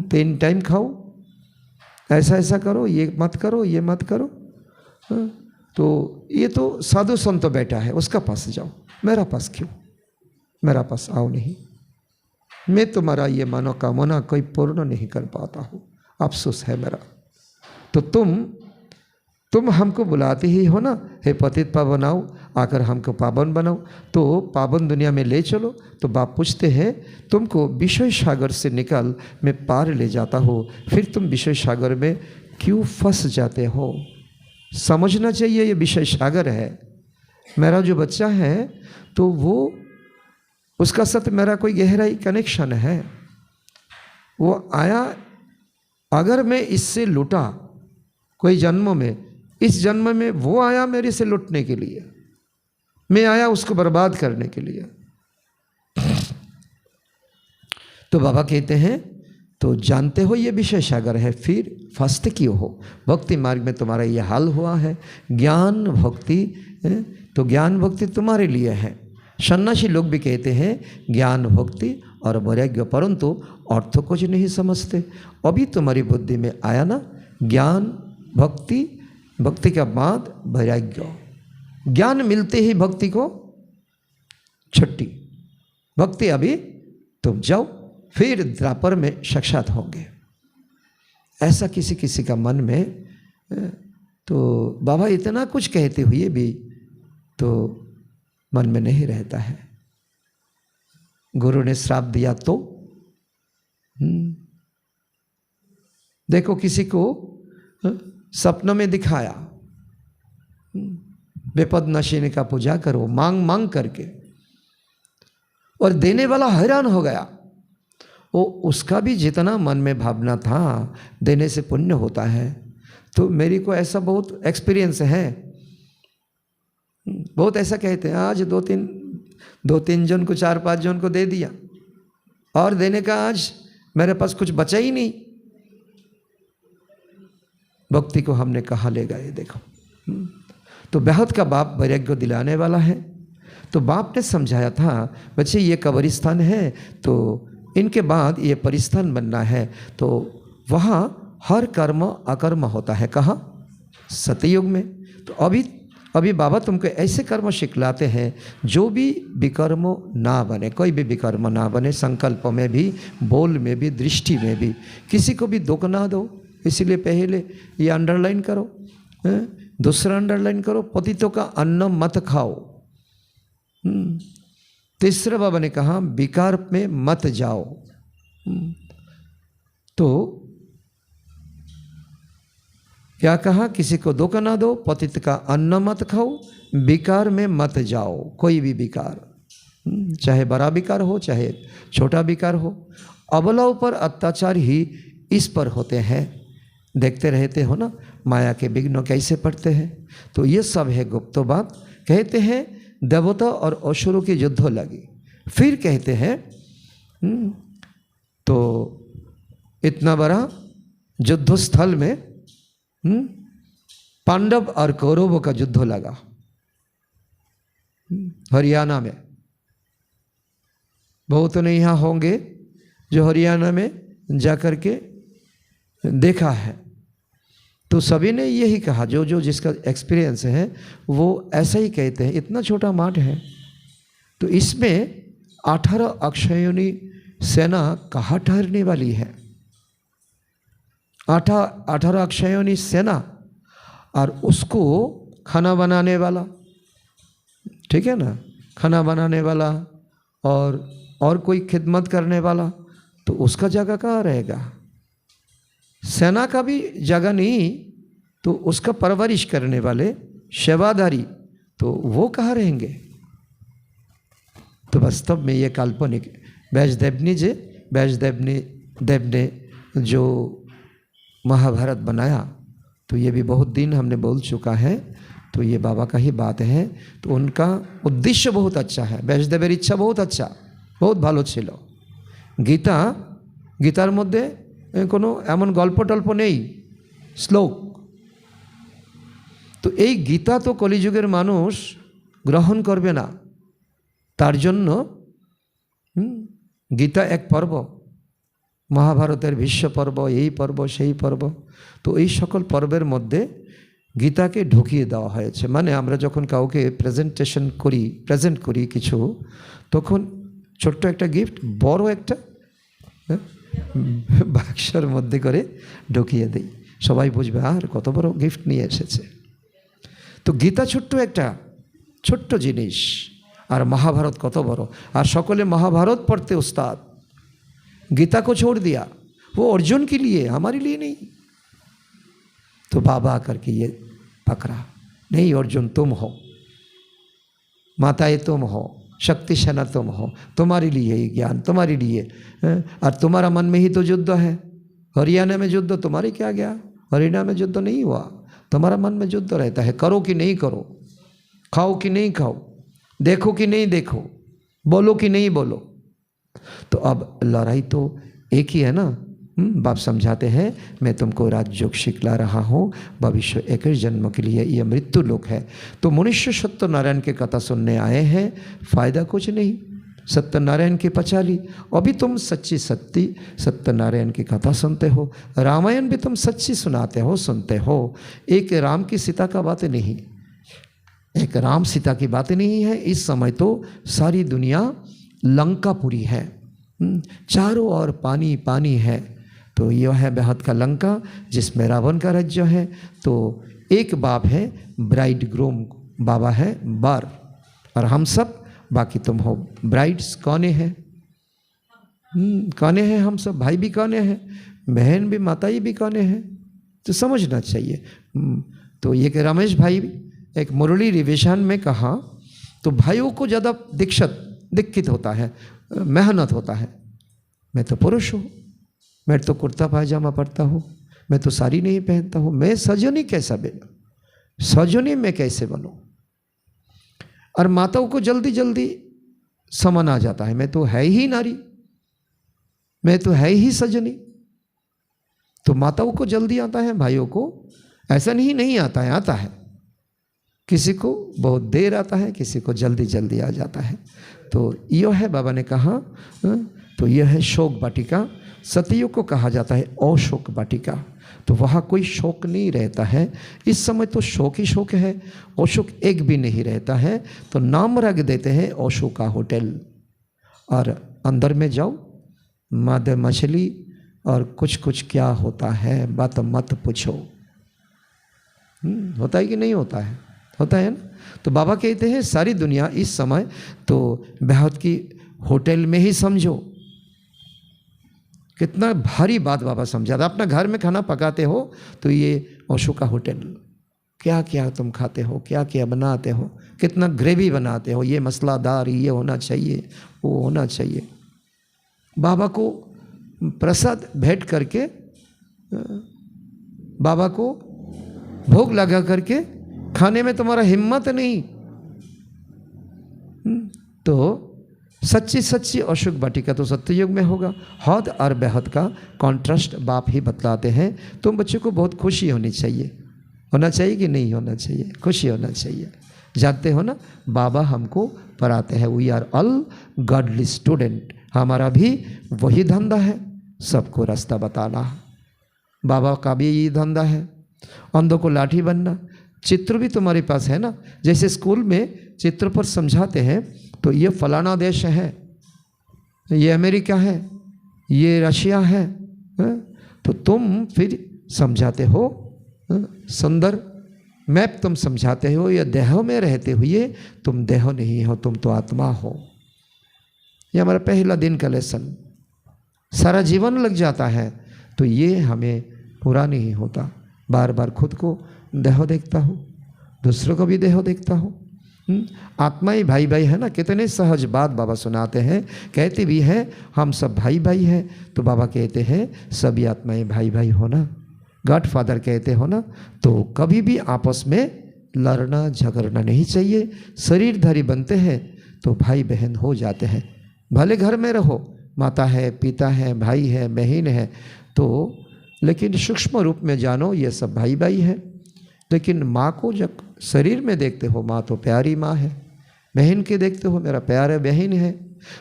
Speaker 1: 3 टाइम खाओ, ऐसा ऐसा करो, ये मत करो, ये मत करो। तो ये तो साधु संत बैठा है, उसका पास जाओ, मेरा पास क्यों, मेरा पास आओ नहीं। मैं तुम्हारा ये मनोकामना कोई पूर्ण नहीं कर पाता हूँ, अफसोस है मेरा। तो तुम हमको बुलाते ही हो ना, हे पतित पावन आओ, आकर हमको पावन बनाओ, तो पावन दुनिया में ले चलो। तो बाप पूछते हैं तुमको विषय सागर से निकल मैं पार ले जाता हूँ, फिर तुम विषय सागर में क्यों फंस जाते हो? समझना चाहिए ये विषय सागर है। मेरा जो बच्चा है तो वो उसका साथ मेरा कोई गहराई कनेक्शन है। वो आया, अगर मैं इससे लूटा कोई जन्म में, इस जन्म में वो आया मेरे से लूटने के लिए, मैं आया उसको बर्बाद करने के लिए। तो बाबा कहते हैं तो जानते हो ये विषय सागर है, फिर फंसते क्यों हो? भक्ति मार्ग में तुम्हारा ये हाल हुआ है। ज्ञान भक्ति तो ज्ञान भक्ति तुम्हारे लिए है। सन्यासी लोग भी कहते हैं ज्ञान भक्ति और वैराग्य, परंतु अर्थ कुछ नहीं समझते। अभी तुम्हारी बुद्धि में आया ना ज्ञान भक्ति, भक्ति के बाद वैराग्य। ज्ञान मिलते ही भक्ति को छुट्टी, भक्ति अभी तुम जाओ, फिर द्वापर में साक्षात होंगे। ऐसा किसी किसी का मन में, तो बाबा इतना कुछ कहते हुए भी तो मन में नहीं रहता है। गुरु ने श्राप दिया तो देखो किसी को सपनों में दिखाया विपद नशीने का पूजा करो मांग मांग करके, और देने वाला हैरान हो गया। वो उसका भी जितना मन में भावना था देने से पुण्य होता है। तो मेरी को ऐसा बहुत एक्सपीरियंस है, बहुत ऐसा कहते हैं। आज दो तीन जन को 4-5 जन को दे दिया, और देने का आज मेरे पास कुछ बचा ही नहीं। भक्ति को हमने कहाँ ले गए देखो। तो बेहद का बाप वैराग्य दिलाने वाला है। तो बाप ने समझाया था बच्चे ये कब्रिस्तान है, तो इनके बाद ये परिस्थान बनना है, तो वहाँ हर कर्म अकर्म होता है। कहाँ? सतयुग में। तो अभी बाबा तुमको ऐसे कर्म सिखलाते हैं जो भी विकर्म ना बने, कोई भी विकर्म ना बने, संकल्प में भी, बोल में भी, दृष्टि में भी, किसी को भी दुख ना दो। इसीलिए पहले ये अंडरलाइन करो, दूसरा अंडरलाइन करो, पतितों का अन्न मत खाओ। तीसरा बाबा ने कहा विकार में मत जाओ। तो क्या कहा? किसी को दुख ना दो, पतित का अन्न मत खाओ, विकार में मत जाओ। कोई भी विकार, चाहे बड़ा विकार हो चाहे छोटा विकार हो, अबलाओं पर अत्याचार ही इस पर होते हैं। देखते रहते हो ना माया के विघ्न कैसे पड़ते हैं। तो ये सब है गुप्त बात। कहते हैं देवता और असुरों की युद्ध लगी, फिर कहते हैं तो इतना बड़ा युद्ध स्थल में पांडव और कौरवों का युद्ध लगा हरियाणा में। बहुत ने यहाँ होंगे जो हरियाणा में जा कर के देखा है, तो सभी ने यही कहा, जो जो जिसका एक्सपीरियंस है वो ऐसा ही कहते हैं। इतना छोटा मठ है, तो इसमें 18 अक्षयोनी सेना कहाँ ठहरने वाली है? 18 अक्षयोनी सेना और उसको खाना बनाने वाला, ठीक है ना, खाना बनाने वाला और कोई खिदमत करने वाला, तो उसका जगह कहाँ रहेगा? सेना का भी जगह नहीं, तो उसका परवरिश करने वाले सेवादारी, तो वो कहाँ रहेंगे? तो वास्तव में ये काल्पनिक व्यासदेव ने जो महाभारत बनाया, तो ये भी बहुत दिन हमने बोल चुका है, तो ये बाबा का ही बात है। तो उनका उद्देश्य बहुत अच्छा है, व्यासदेवेर इच्छा बहुत अच्छा, बहुत भालो छिलो। गीतार मध्य कोनो एमन गल्प टल्प नहीं, श्लोक। तो এই गीता तो कलिजुगेर मानुष ग्रहण करबे ना, तार जन्य गीता एक पर्व, महाभारतेर भीष्म पर्व, यही पर्व सेई पर्व, तो এই সকল पर्वेर मध्य गीताके ढुकिए देওয়া হয়েছে। মানে আমরা যখন কাউকে প্রেজেন্ট করি কিছু, তখন ছোট্ট একটা গিফট বড় একটা বাক্সের মধ্যে করে ঢুকিয়ে দেই, সবাই বুঝবে আর কত বড় গিফট নিয়ে এসেছে। তো গীতা ছোট্ট জিনিস, আর महाभारत कत बड़ो, और सकले महाभारत पढ़ते उस्ताद, गीता को छोड़ दिया, वो अर्जुन के लिए, हमारे लिए नहीं। तो बाबा आकर के ये पकड़ा, नहीं अर्जुन तुम हो, माताएं तुम हो, शक्ति सेना तुम हो, तुम्हारे लिए ही ज्ञान, तुम्हारे लिए, और तुम्हारा मन में ही तो युद्ध है। हरियाणा में युद्ध तुम्हारे क्या गया? हरियाणा में युद्ध नहीं हुआ, तुम्हारा मन में युद्ध रहता है। करो कि नहीं करो, खाओ कि नहीं खाओ, देखो कि नहीं देखो, बोलो कि नहीं बोलो। तो अब लड़ाई तो एक ही है ना। बाप समझाते हैं, मैं तुमको राजयोग सिखला रहा हूँ, भविष्य 21 जन्म के लिए ये मृत्यु लोक है। तो मनुष्य सत्यनारायण की कथा सुनने आए हैं, फायदा कुछ नहीं, सत्यनारायण की पचाली। अभी तुम सच्ची सत्यनारायण की कथा सुनते हो, रामायण भी तुम सच्ची सुनाते हो, सुनते हो। एक राम की सीता का बात नहीं, एक राम सीता की बात नहीं है। इस समय तो सारी दुनिया लंकापुरी है, चारों ओर पानी पानी है। तो यह है बेहद का लंका, जिसमें रावण का राज्य है। तो एक बाप है, ब्राइड ग्रूम बाबा है बार, और हम सब बाकी तुम हो ब्राइड्स। कौने हैं? कौने हैं हम सब? भाई भी कौने हैं, बहन भी, माताई भी कौने हैं, तो समझना चाहिए। तो ये कि रमेश भाई एक मुरली रिविजन में कहा, तो भाइयों को ज़्यादा दीक्षित होता है, मेहनत होता है। मैं तो पुरुष हूँ, मैं तो कुर्ता पायजामा पहनता हूँ, मैं तो साड़ी नहीं पहनता हूँ, मैं सजनी कैसा बनूँ, सजनी में कैसे बनूँ? और माताओं को जल्दी जल्दी समन आ जाता है, मैं तो है ही नारी, मैं तो है ही सजनी। तो माताओं को जल्दी आता है, भाइयों को ऐसा नहीं आता है, आता है। किसी को बहुत देर आता है, किसी को जल्दी जल्दी आ जाता है। तो यह है, बाबा ने कहा, तो यह है शोक वाटिका। सतयुग को कहा जाता है अशोक वाटिका। तो वहाँ कोई शोक नहीं रहता है। इस समय तो शोक ही शोक है, अशोक एक भी नहीं रहता है। तो नाम रख देते हैं अशोका होटल, और अंदर में जाओ, मद मछली और कुछ क्या होता है, बात मत पूछो। होता है कि नहीं होता है? होता है ना। तो बाबा कहते हैं सारी दुनिया इस समय तो बेहद की होटल में ही समझो। कितना भारी बात बाबा समझाता। अपना घर में खाना पकाते हो तो ये अशोका होटल, क्या क्या तुम खाते हो, क्या क्या बनाते हो, कितना ग्रेवी बनाते हो, ये मसालादार, ये होना चाहिए, वो होना चाहिए। बाबा को प्रसाद भेंट करके, बाबा को भोग लगा करके खाने में तुम्हारा हिम्मत नहीं। तो सच्ची अशोक वाटिका तो सत्ययुग में होगा। हद और बेहद का कॉन्ट्रास्ट बाप ही बतलाते हैं। तुम बच्चों को बहुत खुशी होनी चाहिए, होना चाहिए कि नहीं होना चाहिए? खुशी होना चाहिए। जानते हो ना, बाबा हमको पढ़ाते हैं, we are all godly student. हमारा भी वही धंधा है, सबको रास्ता बताना। बाबा का भी यही धंधा है, अंधों को लाठी बनना। चित्र भी तुम्हारे पास है ना, जैसे स्कूल में चित्र पर समझाते हैं, तो ये फलाना देश है, ये अमेरिका है, ये रशिया है, तो तुम फिर समझाते हो, सुंदर मैप तुम समझाते हो, या देह में रहते हुए तुम देह नहीं हो, तुम तो आत्मा हो। ये हमारा पहला दिन का लेसन, सारा जीवन लग जाता है, तो ये हमें पूरा नहीं होता। बार बार खुद को देह देखता हूँ, दूसरों को भी देह देखता हूँ। आत्मा ही भाई भाई है ना, कितने सहज बात बाबा सुनाते हैं, कहते भी हैं हम सब भाई भाई हैं, तो बाबा कहते हैं सभी आत्माएं भाई भाई हो ना, गॉड फादर कहते हो ना, तो कभी भी आपस में लड़ना झगड़ना नहीं चाहिए। शरीरधारी बनते हैं तो भाई बहन हो जाते हैं, भले घर में रहो, माता है, पिता है, भाई है, बहन है, तो लेकिन सूक्ष्म रूप में जानो ये सब भाई भाई है। लेकिन माँ को जब शरीर में देखते हो, माँ तो प्यारी माँ है, बहन के देखते हो मेरा प्यारा बहन है,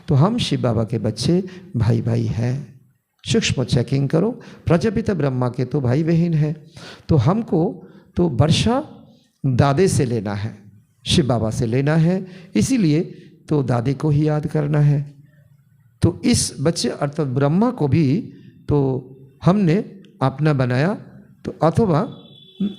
Speaker 1: तो हम शिव बाबा के बच्चे भाई भाई हैं। सूक्ष्म चेकिंग करो, प्रजापिता ब्रह्मा के तो भाई बहन है, तो हमको तो वर्षा दादे से लेना है, शिव बाबा से लेना है, इसीलिए तो दादे को ही याद करना है। तो इस बच्चे अर्थात ब्रह्मा को भी तो हमने अपना बनाया, तो अथवा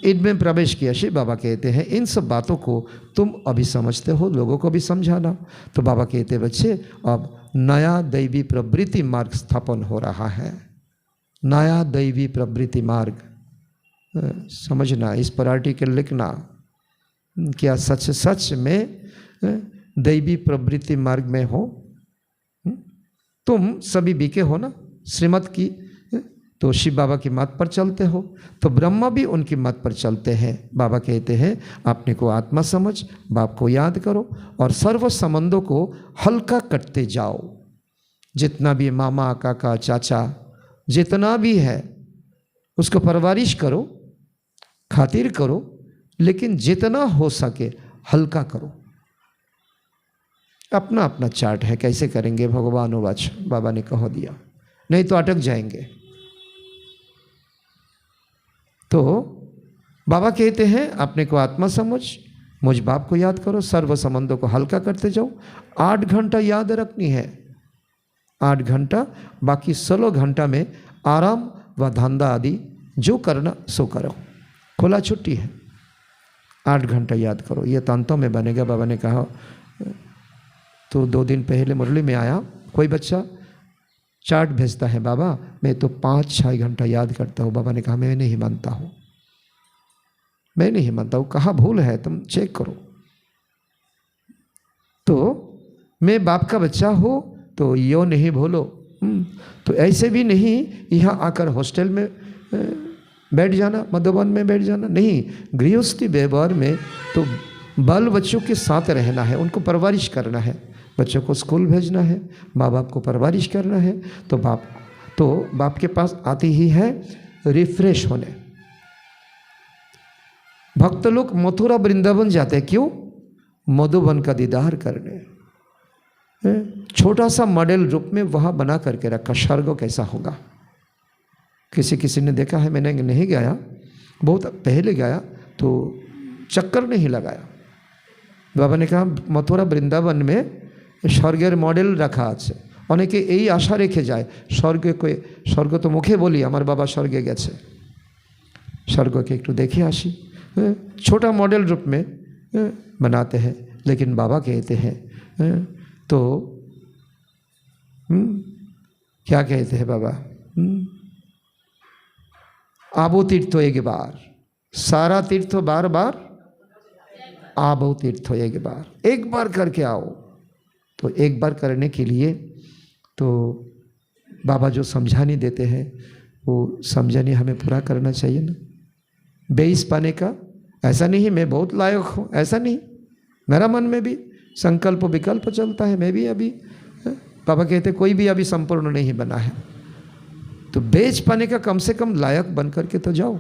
Speaker 1: इनमें प्रवेश किया। शिव बाबा कहते हैं इन सब बातों को तुम अभी समझते हो, लोगों को भी समझाना। तो बाबा कहते बच्चे अब नया दैवी प्रवृत्ति मार्ग स्थापन हो रहा है, नया दैवी प्रवृत्ति मार्ग समझना, इस पर आर्टिकल लिखना, क्या सच सच में दैवी प्रवृत्ति मार्ग में हो? तुम सभी बीके हो ना श्रीमत की, तो शिव बाबा की मत पर चलते हो, तो ब्रह्मा भी उनकी मत पर चलते हैं। बाबा कहते हैं अपने को आत्मा समझ, बाप को याद करो और सर्व संबंधों को हल्का करते जाओ। जितना भी मामा काका चाचा जितना भी है उसको परवरिश करो, खातिर करो, लेकिन जितना हो सके हल्का करो। अपना अपना चार्ट है, कैसे करेंगे भगवान वाच, बाबा ने कह दिया, नहीं तो अटक जाएंगे। तो बाबा कहते हैं अपने को आत्मा समझ, मुझ बाप को याद करो, सर्व संबंधों को हल्का करते जाओ। 8 घंटा याद रखनी है, 8 घंटा, बाकी 16 घंटा में आराम व धंधा आदि जो करना सो करो, खुला छुट्टी है। 8 घंटा याद करो, ये तंतों में बनेगा। बाबा ने कहा, तो 2 दिन पहले मुरली में आया कोई बच्चा, चार्ट भेजता है, बाबा मैं तो 5-6 घंटा याद करता हूँ। बाबा ने कहा मैं नहीं मानता हूँ, मैं नहीं मानता हूँ, कहाँ भूल है तुम चेक करो। तो मैं बाप का बच्चा हो तो यो नहीं भूलो। तो ऐसे भी नहीं यहाँ आकर हॉस्टल में बैठ जाना, मधुबन में बैठ जाना, नहीं, गृहस्थी व्यवहार में तो बाल बच्चों के साथ रहना है, उनको परवरिश करना है, बच्चों को स्कूल भेजना है, माँ बाप को परवरिश करना है। तो बाप के पास आती ही है रिफ्रेश होने। भक्त लोग मथुरा वृंदावन जाते हैं, क्यों? मधुबन का दीदार करने। छोटा सा मॉडल रूप में वहाँ बना करके रखा, स्वर्ग कैसा होगा। किसी ने देखा है, मैंने नहीं गया, बहुत पहले गया तो चक्कर नहीं लगाया। बाबा ने कहा मथुरा वृंदावन में स्वर्गेर मॉडल रखा আছে, অনেকে এই আশা রেখে যায় স্বর্গ তো মুখে বলি আমার বাবা স্বর্গে গেছে, স্বর্গকে একটু দেখে আসি, छोटा मॉडल रूप में बनाते हैं। लेकिन बाबा कहते हैं तो क्या कहते हैं बाबा, आबो तीर्थ एक बार, सारा तीर्थ बार बार, आबो तीर्थ एक बार करके आओ। तो एक बार करने के लिए तो बाबा जो समझाने देते हैं वो समझाने हमें पूरा करना चाहिए ना। 22 पाने का ऐसा नहीं मैं बहुत लायक हूँ, ऐसा नहीं, मेरा मन में भी संकल्प विकल्प चलता है, मैं भी अभी, बाबा कहते कोई भी अभी संपूर्ण नहीं बना है। तो 22 पाने का कम से कम लायक बन करके तो जाओ।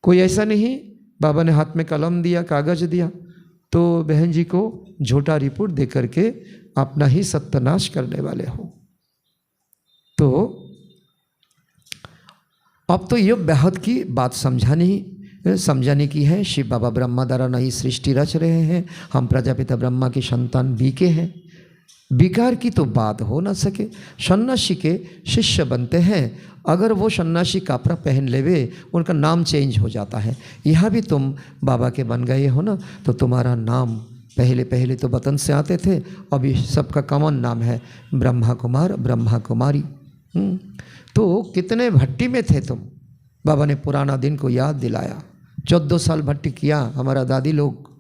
Speaker 1: कोई ऐसा नहीं बाबा ने हाथ में कलम दिया, कागज दिया, तो बहन जी को झूठा रिपोर्ट दे करके अपना ही सत्यानाश करने वाले हो। तो अब तो ये बेहद की बात समझाने की है। शिव बाबा ब्रह्मा द्वारा नई सृष्टि रच रहे हैं, हम प्रजापिता ब्रह्मा के संतान बीके हैं। विकार की तो बात हो ना सके। सन्यासी के शिष्य बनते हैं, अगर वो सन्यासी कपड़ा पहन लेवे उनका नाम चेंज हो जाता है। यहाँ भी तुम बाबा के बन गए हो ना, तो तुम्हारा नाम पहले तो वतन से आते थे, अभी सबका कॉमन नाम है ब्रह्मा कुमार, ब्रह्मा कुमारी। तो कितने भट्टी में थे तुम, बाबा ने पुराना दिन को याद दिलाया। 14 साल भट्टी किया हमारा दादी लोग।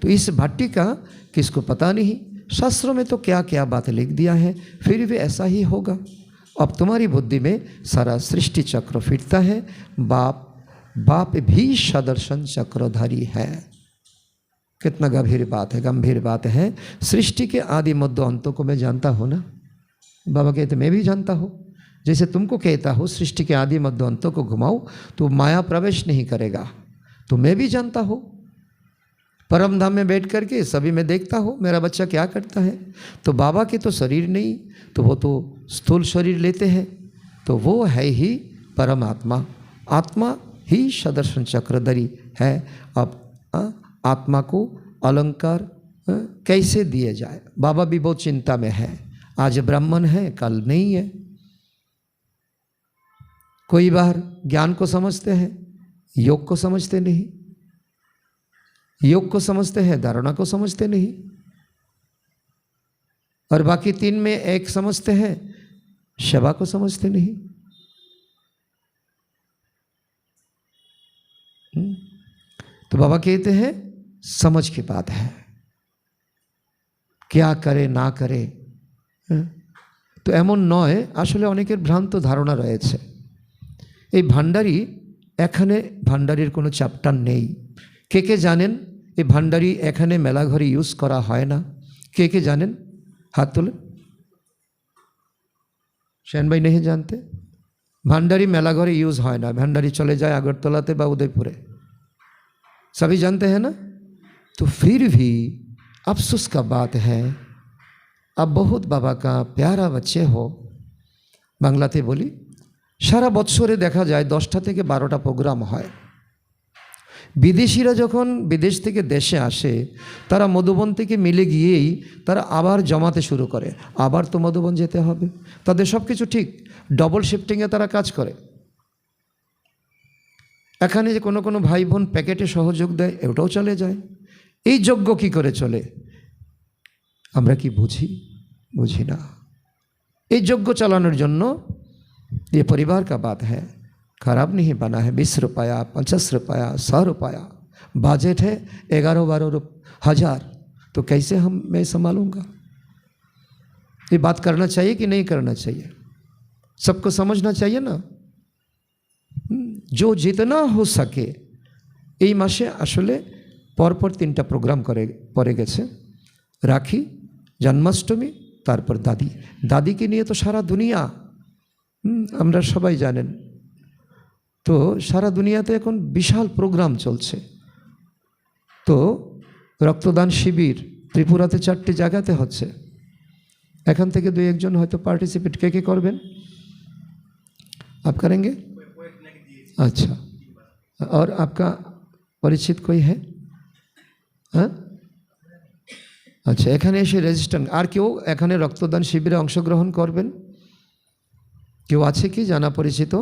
Speaker 1: तो इस भट्टी का किसको पता नहीं, शास्त्रों में तो क्या क्या बात लिख दिया है, फिर भी ऐसा ही होगा। अब तुम्हारी बुद्धि में सारा सृष्टि चक्र फिरता है। बाप भी सदर्शन चक्रधारी है। कितना गंभीर बात है। सृष्टि के आदि मध्य अंतों को मैं जानता हूँ ना, बाबा कहते मैं भी जानता हूँ। जैसे तुमको कहता हूँ सृष्टि के आदि मध्य अंतों को घुमाओ तो माया प्रवेश नहीं करेगा, तो मैं भी जानता हूँ। परम धाम में बैठ करके सभी मैं देखता हूँ मेरा बच्चा क्या करता है। तो बाबा के तो शरीर नहीं, तो वो तो स्थूल शरीर लेते हैं, तो वो है ही परमात्मा। आत्मा ही सदर्शन चक्रधरी है। अब आत्मा को अलंकार कैसे दिए जाए, बाबा भी बहुत चिंता में है। आज ब्राह्मण है, कल नहीं है। कोई बार ज्ञान को समझते हैं, योग को समझते नहीं, योग को समझते हैं, धारणा को समझते नहीं, और बाकी 3 में एक समझते हैं, सेवा को समझते नहीं। तो बाबा कहते हैं समझ की बात है, क्या करे ना करे। तो एमन नय, आसले अनेकेर भ्रांत धारणा रयेछे। এই ভান্ডারি এখানে ভান্ডারির কোনো চ্যাপ্টার নেই। কে জানেন এই ভান্ডারি এখানে মেলা ঘরে ইউজ করা হয় না? কে জানেন? হাত তোলেন। शेन भाई नहीं जानते? भांडारी मेला घरे यूज है ना, भांडारी चले जाए अगरतलाते बा उदयपुरे, सभी जानते हैं ना। तो फिर भी अफसोस का बात है, अब बहुत बाबा का प्यारा बच्चे हो, बांग्लाते बोली सारा बछरे देखा जाए 10टा থেকে 12টা प्रोग्राम है। विदेशीरा जखन विदेश থেকে देशे आसे तारा मधुबन থেকে मिले गिয়েই तारा आबार जमाते शुरू करे, आबार तो मधुबन जेते होबे, तादेर सबकिछु ठीक, डबल शिफ्टिंगे तारा काज करे। एखाने जे कोनो कोनो भाई बोन पैकेटे सहयोग देय, एटाও चले जाए। এই যজ্ঞ কি করে চলে আমরা কি বুঝি না। এই যজ্ঞ চালানোর জন্য ये परिवार का बात है, खराब नहीं बना है। 20 रुपया, 50 रुपया, 100 रुपया बजट है, 11-12 हज़ार, तो कैसे मैं संभालूंगा? ये बात करना चाहिए कि नहीं करना चाहिए? सबको समझना चाहिए ना। जो जितना हो सके এই মাসে আসলে পরপর 3টা प्रोग्राम পড়ে গেছে। রাখি, জন্মাষ্টমী, তারপর দাদিকে নিয়ে তো সারা দুনিয়া আমরা সবাই জানেন। তো সারা দুনিয়াতে এখন বিশাল প্রোগ্রাম চলছে। তো রক্তদান শিবির ত্রিপুরাতে 4টি জায়গাতে হচ্ছে। এখান থেকে 2-1 জন হয়তো পার্টিসিপেট কে করবেন? आप करेंगे? अच्छा, और आपका परिचित कोई है? हाँ, अच्छा, এখানে এসে রেজিস্ট্রেশন। আর কেউ এখানে রক্তদান শিবিরে অংশগ্রহণ করবেন? কেউ আছে কি জানা পরিচিত?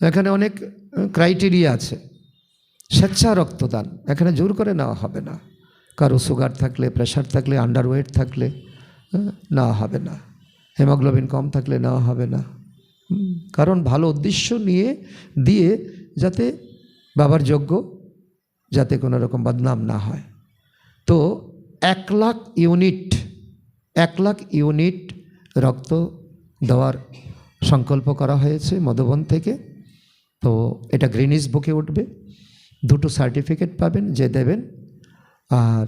Speaker 1: এখানে অনেক ক্রাইটেরিয়া আছে। স্বেচ্ছা রক্তদান, এখানে জোর করে নেওয়া হবে না। কারো সুগার থাকলে, প্রেশার থাকলে, আন্ডারওয়েট থাকলে নেওয়া হবে না, হেমোগ্লোবিন কম থাকলে নেওয়া হবে না। কারণ ভালো উদ্দেশ্য নিয়ে দিয়ে যাতে বাবার যজ্ঞ যাতে কোনো রকম বদনাম না হয়। তো 1 লাখ ইউনিট রক্ত দেওয়ার সংকল্প করা হয়েছে মধুবন থেকে। তো এটা গ্রিনিস বুকে উঠবে, 2টো সার্টিফিকেট পাবেন যে দেবেন। আর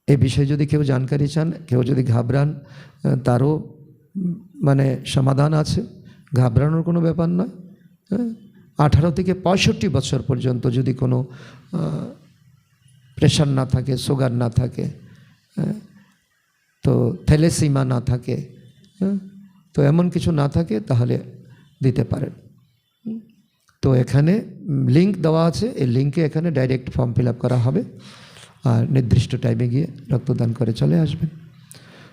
Speaker 1: এই বিষয়ে যদি কেউ জানকারি চান, কেউ যদি ঘাবড়ান, তারও মানে সমাধান আছে, ঘাবড়ানোর কোনো ব্যাপার নয়। 18 থেকে 65 বছর পর্যন্ত যদি কোনো প্রেশার না থাকে, সুগার না থাকে, তো থ্যালাসেমিয়া না থাকে, তো এমন কিছু না থাকে তাহলে দিতে পারেন। তো এখানে লিঙ্ক দেওয়া আছে, এই লিঙ্কে এখানে ডাইরেক্ট ফর্ম ফিল আপ করা হবে আর নির্দিষ্ট টাইমে গিয়ে রক্তদান করে চলে আসবেন।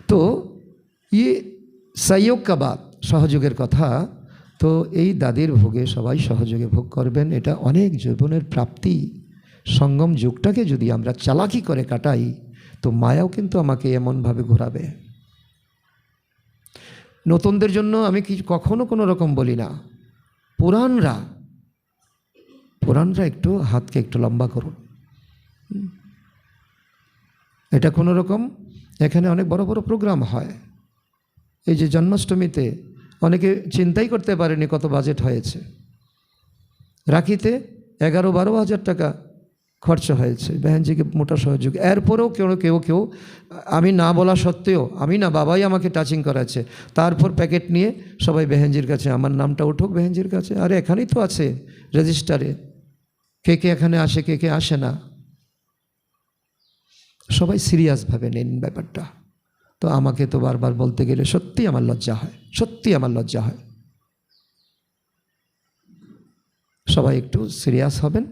Speaker 1: তো ইয়ে সহযোগ কা বাত, সহযোগের কথা। তো এই দাদির ভোগে সবাই সহযোগে ভোগ করবেন, এটা অনেক জীবনের প্রাপ্তি। সঙ্গম যুগটাকে যদি আমরা চালাকি করে কাটাই তো মায়াও কিন্তু আমাকে এমনভাবে ঘোরাবে। নতুনদের জন্য আমি কখনো কোনো রকম বলি না, পুরাণরা একটু হাতকে একটু লম্বা করুন। এটা কোনো রকম, এখানে অনেক বড় বড় প্রোগ্রাম হয়। এই যে জন্মাষ্টমীতে অনেকে চিন্তাই করতে পারেনি কত বাজেট হয়েছে। রাখিতে 11-12 হাজার টাকা খরচা হয়েছে, বেহেনজিকে মোটা সহযোগ। এরপরেও কেউ আমি না বলা সত্ত্বেও, আমি না, বাবাই আমাকে টাচিং করাচ্ছে, তারপর প্যাকেট নিয়ে সবাই বেহেনজির কাছে, আমার নামটা উঠুক বেহেনজির কাছে। আরে এখানেই তো আছে রেজিস্টারে, কে এখানে আসে, কে আসে না। সবাই সিরিয়াসভাবে নিন ব্যাপারটা। তো আমাকে তো বারবার বলতে গেলে সত্যি আমার লজ্জা হয়, সত্যি আমার লজ্জা হয়। সবাই একটু সিরিয়াস হবেন,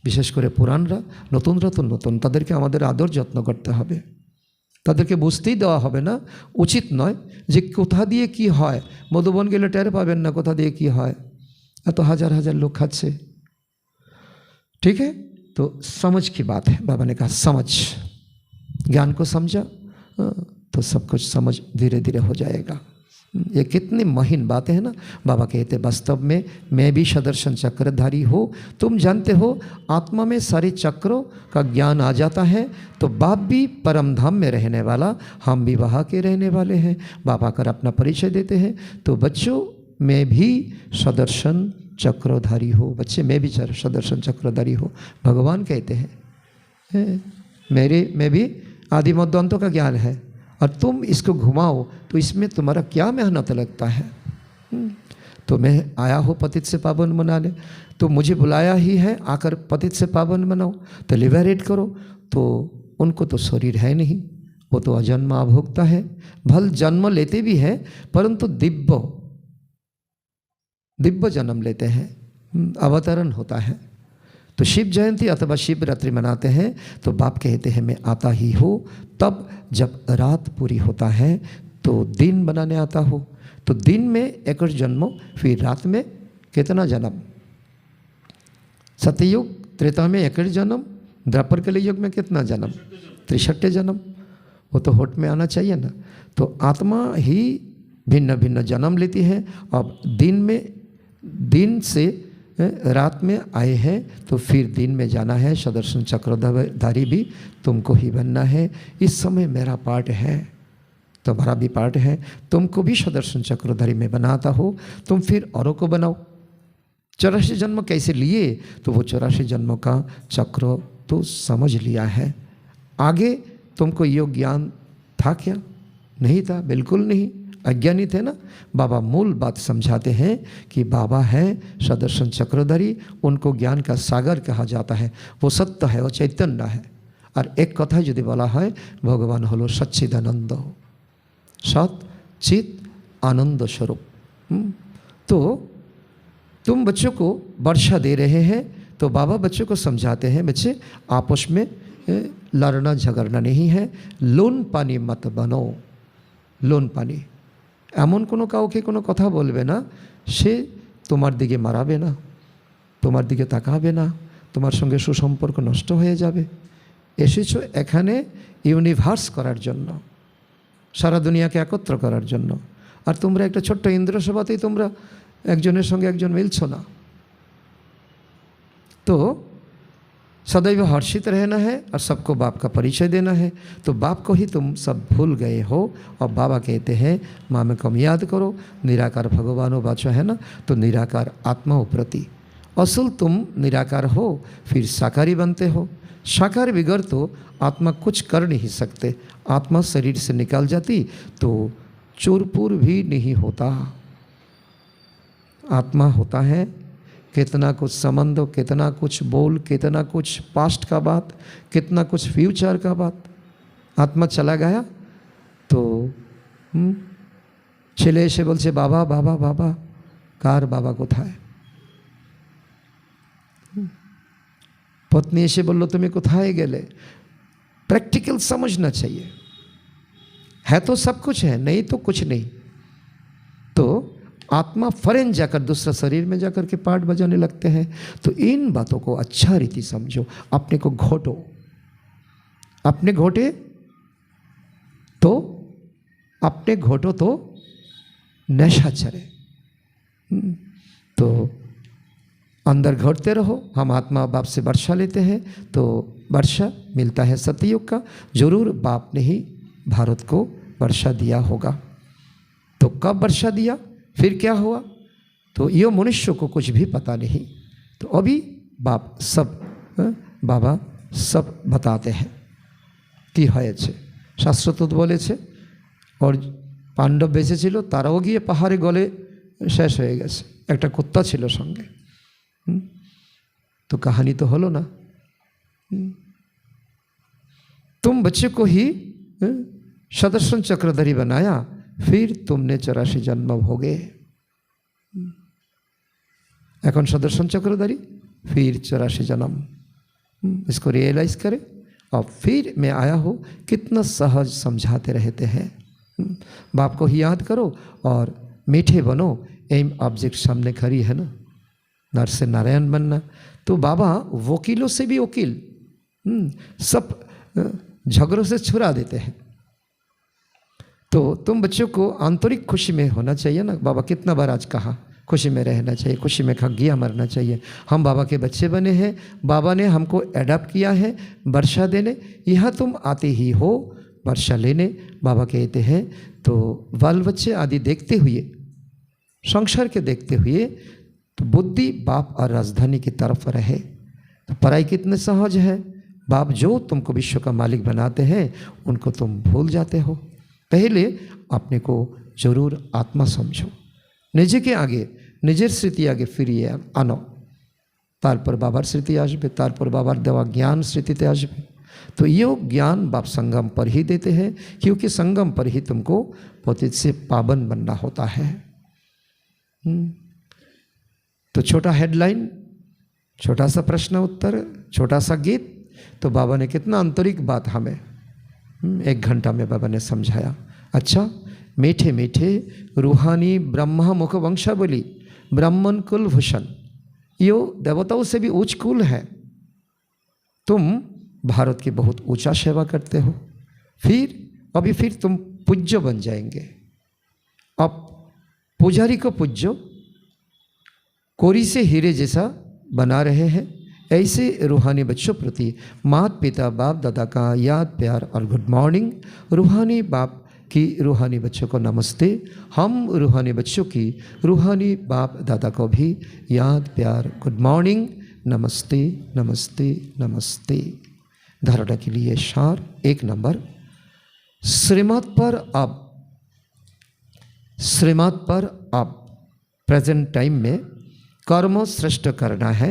Speaker 1: বিশেষ করে পুরাণরা। নতুনরা তো নতুন, তাদেরকে আমাদের আদর যত্ন করতে হবে, তাদেরকে বুঝতেই দেওয়া হবে না, উচিত নয় যে কোথা দিয়ে কি হয়। মধুবন গেলে টের পাবেন না কোথা দিয়ে কি হয়, এত হাজার হাজার लोग खाते। ठीक है, तो समझ की बात है। बाबा ने कहा समझ, ज्ञान को समझा तो सब कुछ समझ धीरे धीरे हो जाएगा। ये कितनी महीन बातें हैं ना। बाबा कहते वास्तव में मैं भी सदर्शन चक्रधारी हूँ। तुम जानते हो आत्मा में सारे चक्रों का ज्ञान आ जाता है तो बाप भी परम धाम में रहने वाला, हम भी वहाँ के रहने वाले हैं। बाबा कर अपना परिचय देते हैं। तो बच्चों मैं भी सदर्शन चक्रधारी हो, बच्चे मैं भी सदर्शन चक्रधारी हो। भगवान कहते हैं मैं भी आदि मध्य अंतों का ज्ञान है और तुम इसको घुमाओ तो इसमें तुम्हारा क्या मेहनत लगता है। तो मैं आया हूँ पतित से पावन बनाने, तो मुझे बुलाया ही है, आकर पतित से पावन बनाओ, तो लिबरेट करो। तो उनको तो शरीर है नहीं, वो तो अजन्मा अभोक्ता है। भल जन्म लेते भी हैं परंतु दिव्य जन्म लेते हैं, अवतरण होता है। तो शिव जयंती अथवा शिवरात्रि मनाते हैं तो बाप कहते हैं मैं आता ही हूँ। तब जब रात पूरी होता है तो दिन बनाने आता हूँ। तो दिन में 21 जन्म, फिर रात में कितना जन्म। सतयुग त्रेता में 21 जन्म, द्वापर कलियुग में कितना जन्म, 63 जन्म। वो तो होठ में आना चाहिए ना। तो आत्मा ही भिन्न भिन्न जन्म लेती है। अब दिन से रात में आए हैं तो फिर दिन में जाना है। सदर्शन चक्रधारी भी तुमको ही बनना है। इस समय मेरा पार्ट है, तुम्हारा भी पार्ट है। तुमको भी सदर्शन चक्रधारी में बनाता हो, तुम फिर औरों को बनाओ। 84 जन्म कैसे लिए, तो वो 84 जन्मों का चक्र तो समझ लिया है। आगे तुमको योग ज्ञान था क्या? नहीं था, बिल्कुल नहीं, अज्ञानी थे ना। बाबा मूल बात समझाते हैं कि बाबा है सदर्शन चक्रधारी, उनको ज्ञान का सागर कहा जाता है। वो सत्य है, वो चैतन्य है। और एक कथा यदि बोला है, भगवान हलो सच्चिदानंद, सत चित आनंद स्वरूप। तो तुम बच्चों को वर्षा दे रहे हैं तो बाबा बच्चों को समझाते हैं बच्चे आपस में लड़ना झगड़ना नहीं है, लोन पानी मत बनो। लोन पानी এমন কোনো কাউকে কোনো কথা বলবে না, সে তোমার দিকে মারাবে না, তোমার দিকে তাকাবে না, তোমার সঙ্গে সুসম্পর্ক নষ্ট হয়ে যাবে। এসেছো এখানে ইউনিভার্স করার জন্য, সারা দুনিয়াকে একত্র করার জন্য। আর তোমরা একটা ছোট্ট ইন্দ্রসভাতেই তোমরা একজনের সঙ্গে একজন মিলছো না। তো सदैव हर्षित रहना है और सबको बाप का परिचय देना है। तो बाप को ही तुम सब भूल गए हो। और बाबा कहते हैं माँ में कम याद करो, निराकार भगवानो बाचो है ना। तो निराकार आत्माओं प्रति असल तुम निराकार हो, फिर साकारी बनते हो। साकार बिगड़ तो आत्मा कुछ कर नहीं सकते। आत्मा शरीर से निकल जाती तो चूरपुर भी नहीं होता। आत्मा होता है कितना कुछ समझ दो, कितना कुछ बोल, कितना कुछ पास्ट का बात, कितना कुछ फ्यूचर का बात। आत्मा चला गया तो ছেলে এসে বলছে বাবা বাবা বাবা, কার বাবা কোথায়? पत्नी ऐसे बोलो तुम्हें कोথায় गेले। प्रैक्टिकल समझना चाहिए, है तो सब कुछ है, नहीं तो कुछ नहीं। तो आत्मा फौरन जाकर दूसरा शरीर में जाकर के पार्ट बजाने लगते हैं। तो इन बातों को अच्छा रीति समझो, अपने को घोटो, अपने घोटे तो अपने घोटो तो नशा चढ़े। तो अंदर घोटते रहो। हम आत्मा बाप से वर्षा लेते हैं तो वर्षा मिलता है सतयुग का। जरूर बाप ने ही भारत को वर्षा दिया होगा। तो कब वर्षा दिया, फिर क्या हुआ, तो ये मनुष्य को कुछ भी पता नहीं। तो अभी बाप सब बाबा सब बताते हैं कि হয়েছে। শাস্ত্র তো বলেছে। और পাণ্ডব বেঁচে ছিল, তারাও গিয়ে পাহাড়ে গলে শেষ হয়ে গেছে, একটা কুত্তা ছিল সঙ্গে। तो कहानी तो हलो ना। तुम बच्चे को ही सदर्शन चक्रधारी बनाया, फिर तुमने 84 जन्म भोगे। এখন सदर्शन चक्रधारी, फिर 84 जन्म। इसको रियलाइज करें। और फिर मैं आया हूँ, कितना सहज समझाते रहते हैं। बाप को ही याद करो और मीठे बनो। एम ऑब्जेक्ट सामने खड़ी है ना, नर से नारायण बनना। तो बाबा वकीलों से भी वकील, सब झगड़ों से छुड़ा देते हैं। तो तुम बच्चों को आंतरिक खुशी में होना चाहिए ना। बाबा कितना बार आज कहा, खुशी में रहना चाहिए, खुशी में खगिया मरना चाहिए। हम बाबा के बच्चे बने हैं, बाबा ने हमको एडॉप्ट किया है वर्षा देने। यहाँ तुम आते ही हो वर्षा लेने, बाबा कहते हैं। तो बाल बच्चे आदि देखते हुए, संसार के देखते हुए, तो बुद्धि बाप और राजधानी की तरफ रहे। तो पढ़ाई कितने सहज है। बाप जो तुमको विश्व का मालिक बनाते हैं उनको तुम भूल जाते हो। पहले अपने को जरूर आत्मा समझो। নিজেকে আগে নিজের স্মৃতি আগে ফিরিয়ে আনো, তারপর বাবার স্মৃতি আসবে, তারপর বাবার দেওয়া জ্ঞান স্মৃতিতে আসবে। तो ये ज्ञान बाप संगम पर ही देते हैं, क्योंकि संगम पर ही तुमको पतित से पावन बनना होता है। तो छोटा हेडलाइन, छोटा सा प्रश्न उत्तर, छोटा सा गीत। तो बाबा ने कितना आंतरिक बात हमें 1 घंटा में बाबा ने समझाया। अच्छा, मीठे मीठे रूहानी ब्रह्मा मुख वंशावली ब्राह्मण कुल भूषण, यो देवताओं से भी उच्च कुल है। तुम भारत की बहुत ऊंचा सेवा करते हो, फिर तुम पूज्य बन जाएंगे। अब पुजारी को पूज्य कोरी से हीरे जैसा बना रहे हैं। ऐसे रूहानी बच्चों प्रति माता पिता बाप दादा का याद प्यार और गुड मॉर्निंग। रूहानी बाप की रूहानी बच्चों को नमस्ते। हम रूहानी बच्चों की रूहानी बाप दादा को भी याद प्यार गुड मॉर्निंग, नमस्ते नमस्ते नमस्ते। धारणा के लिए सार 1 नंबर, श्रीमत पर अब प्रेजेंट टाइम में कर्म श्रेष्ठ करना है।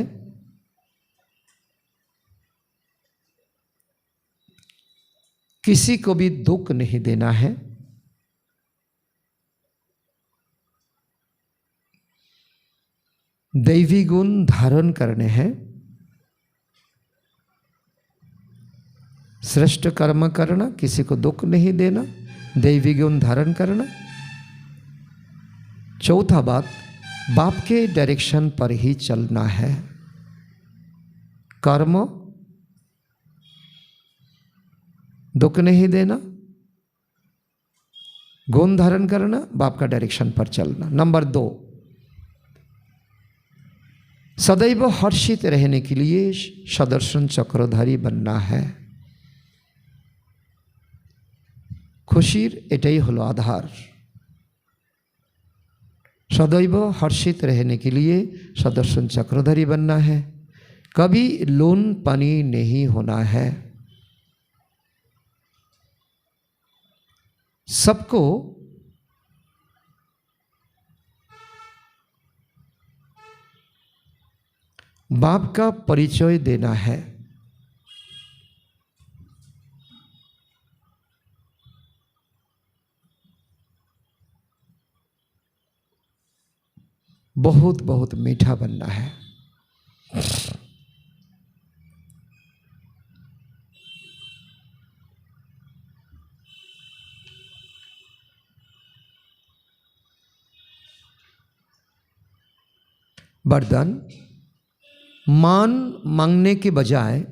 Speaker 1: किसी को भी दुख नहीं देना है। दैवी गुण धारण करने हैं। श्रेष्ठ कर्म करना, किसी को दुख नहीं देना, दैवी गुण धारण करना। चौथा बात, बाप के डायरेक्शन पर ही चलना है। कर्म दुख नहीं देना, गुण धारण करना, बाप का डायरेक्शन पर चलना। नंबर 2, सदैव हर्षित रहने के लिए सदर्शन चक्रधारी बनना है। खुशीर एटाई हलो आधार। सदैव हर्षित रहने के लिए सदर्शन चक्रधारी बनना है। कभी लोन पानी नहीं होना है। सबको बाप का परिचय देना है। बहुत बहुत मीठा बनना है। वरदान, मान मांगने के बजाय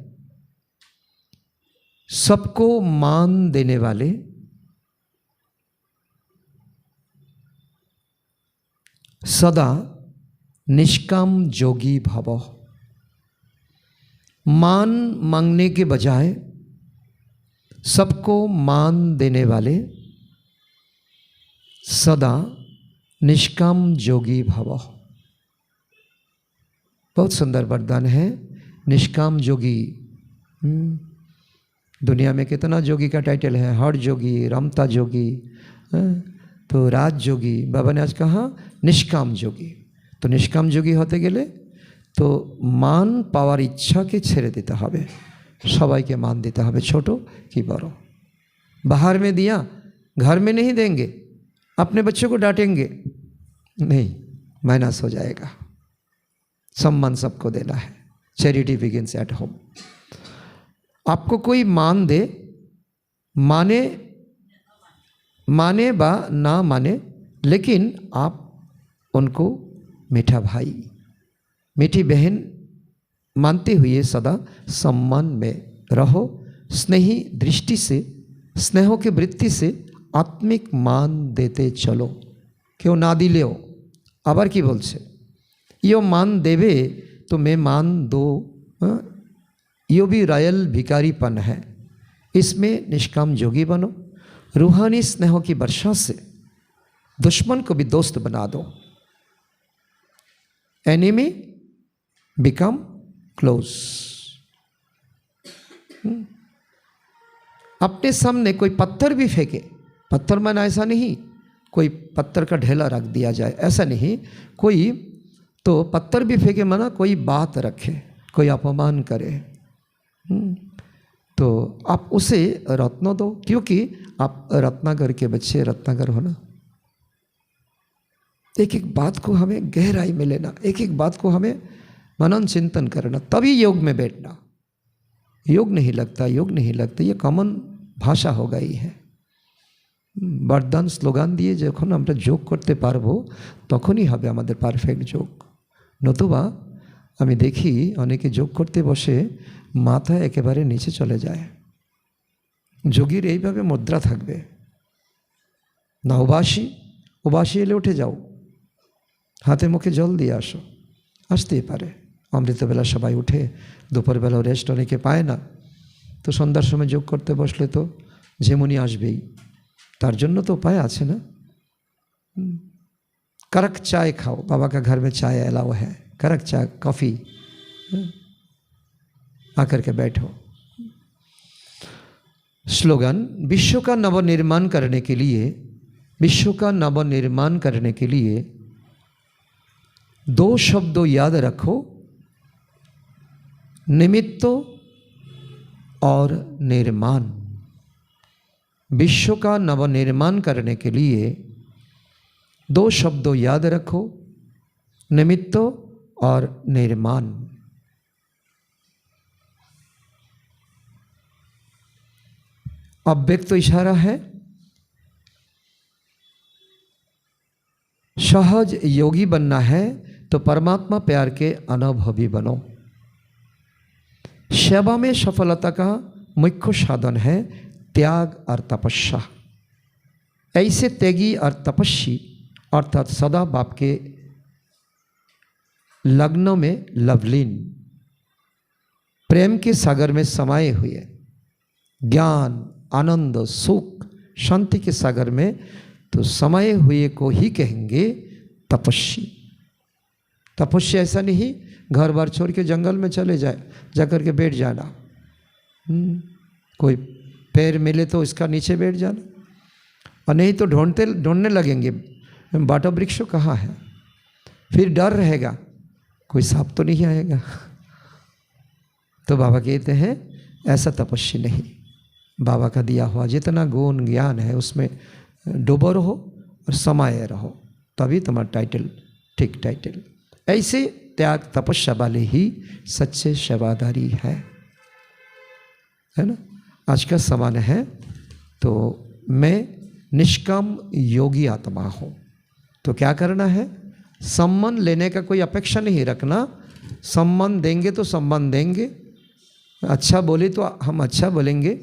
Speaker 1: सबको मान देने वाले, सदा निष्काम जोगी भव। मान मांगने के बजाय सबको मान देने वाले, सदा निष्काम जोगी भव। बहुत सुंदर वरदान है, निष्काम जोगी। दुनिया में कितना जोगी का टाइटल है, हर जोगी, रमता जोगी, तो राज जोगी। बाबा ने आज कहा निष्काम जोगी। तो निष्काम जोगी होते गेले तो मान पावार इच्छा के छेड़े दिते हबे, सबाई के मान दिते हबे, छोटो कि बड़ो। बाहर में दिया, घर में नहीं देंगे, अपने बच्चों को डांटेंगे नहीं, माइनस हो जाएगा। सम्मान सबको देना है। Charity begins at home. आपको कोई मान दे, माने बा ना माने, लेकिन आप उनको मीठा भाई, मीठी बहन मानते हुए सदा सम्मान में रहो। स्नेही दृष्टि से, स्नेह के वृत्ति से आत्मिक मान देते चलो। क्यों ना दिलेओ आबार की बोलছে, यो मान देवे तो मैं मान दो, यो भी रॉयल भिखारीपन है। इसमें निष्काम जोगी बनो। रूहानी स्नेह की वर्षा से दुश्मन को भी दोस्त बना दो। Enemy become close. अपने सामने कोई पत्थर भी फेंके, पत्थर माना ऐसा नहीं कोई पत्थर का ढेला रख दिया जाए, ऐसा नहीं। कोई तो पत्थर भी फेंके माना कोई बात रखे, कोई अपमान करे, तो आप उसे रत्न दो, क्योंकि आप रत्नागर के बच्चे, रत्नागर हो ना। एक एक बात को हमें गहराई में लेना, एक एक बात को हमें मनन चिंतन करना, तभी योग में बैठना। योग नहीं लगता, योग नहीं लगता, ये कॉमन भाषा हो गई है। बरदान स्लोगान दिए যখন আমরা যোগ করতে পারবো তখনই হবে আমাদের পারফেক্ট যোগ। নতুবা আমি দেখি অনেকে যোগ করতে বসে মাথা একেবারে নিচে চলে যায়। যোগীর এইভাবে মুদ্রা থাকবে না, উবাসী এলে উঠে যাও, হাতে মুখে জল দিয়ে আসো, আসতেই পারে। অমৃতবেলা সবাই উঠে, দুপুরবেলাও রেস্ট অনেকে পায় না, তো সন্ধ্যার সময় যোগ করতে বসলে তো ঝেমুনি আসবেই, तार जन्य तो उपाय आछे ना। कड़क चाय खाओ, बाबा का घर में चाय अलाउ है, कड़क चाय कॉफ़ी आकर के बैठो। स्लोगन, विश्व का नवनिर्माण करने के लिए, विश्व का नवनिर्माण करने के लिए दो शब्दों याद रखो, निमित्त और निर्माण। विश्व का नवनिर्माण करने के लिए दो शब्दों याद रखो, निमित्त और निर्माण। अव्यक्त इशारा है। सहज योगी बनना है तो परमात्मा प्यार के अनुभवी बनो। सेवा में सफलता का मुख्य साधन है त्याग और तपस्या। ऐसे त्यागी और तपस्वी अर्थात सदा बाप के लग्नों में लवलीन, प्रेम के सागर में समाये हुए, ज्ञान, आनंद, सुख, शांति के सागर में तो समाये हुए को ही कहेंगे तपस्वी। तपस्या ऐसा नहीं घर बार छोड़ के जंगल में चले जाए, जाकर के बैठ जाना, कोई पैर मिले तो इसका नीचे बैठ जाना, और नहीं तो ढूंढने लगेंगे बाटा वृक्ष कहाँ है, फिर डर रहेगा कोई सांप तो नहीं आएगा, तो बाबा कहते हैं ऐसा तपस्या नहीं, बाबा का दिया हुआ जितना गुण ज्ञान है उसमें डूबो रहो और समाये रहो, तभी तुम्हारा टाइटल ठीक टाइटल। ऐसे त्याग तपस्या वाले ही सच्चे सेवादारी है ना। आज का समय है तो मैं निष्काम योगी आत्मा हूँ, तो क्या करना है, सम्मान लेने का कोई अपेक्षा नहीं रखना। सम्मान देंगे तो सम्मान देंगे, अच्छा बोले तो हम अच्छा बोलेंगे,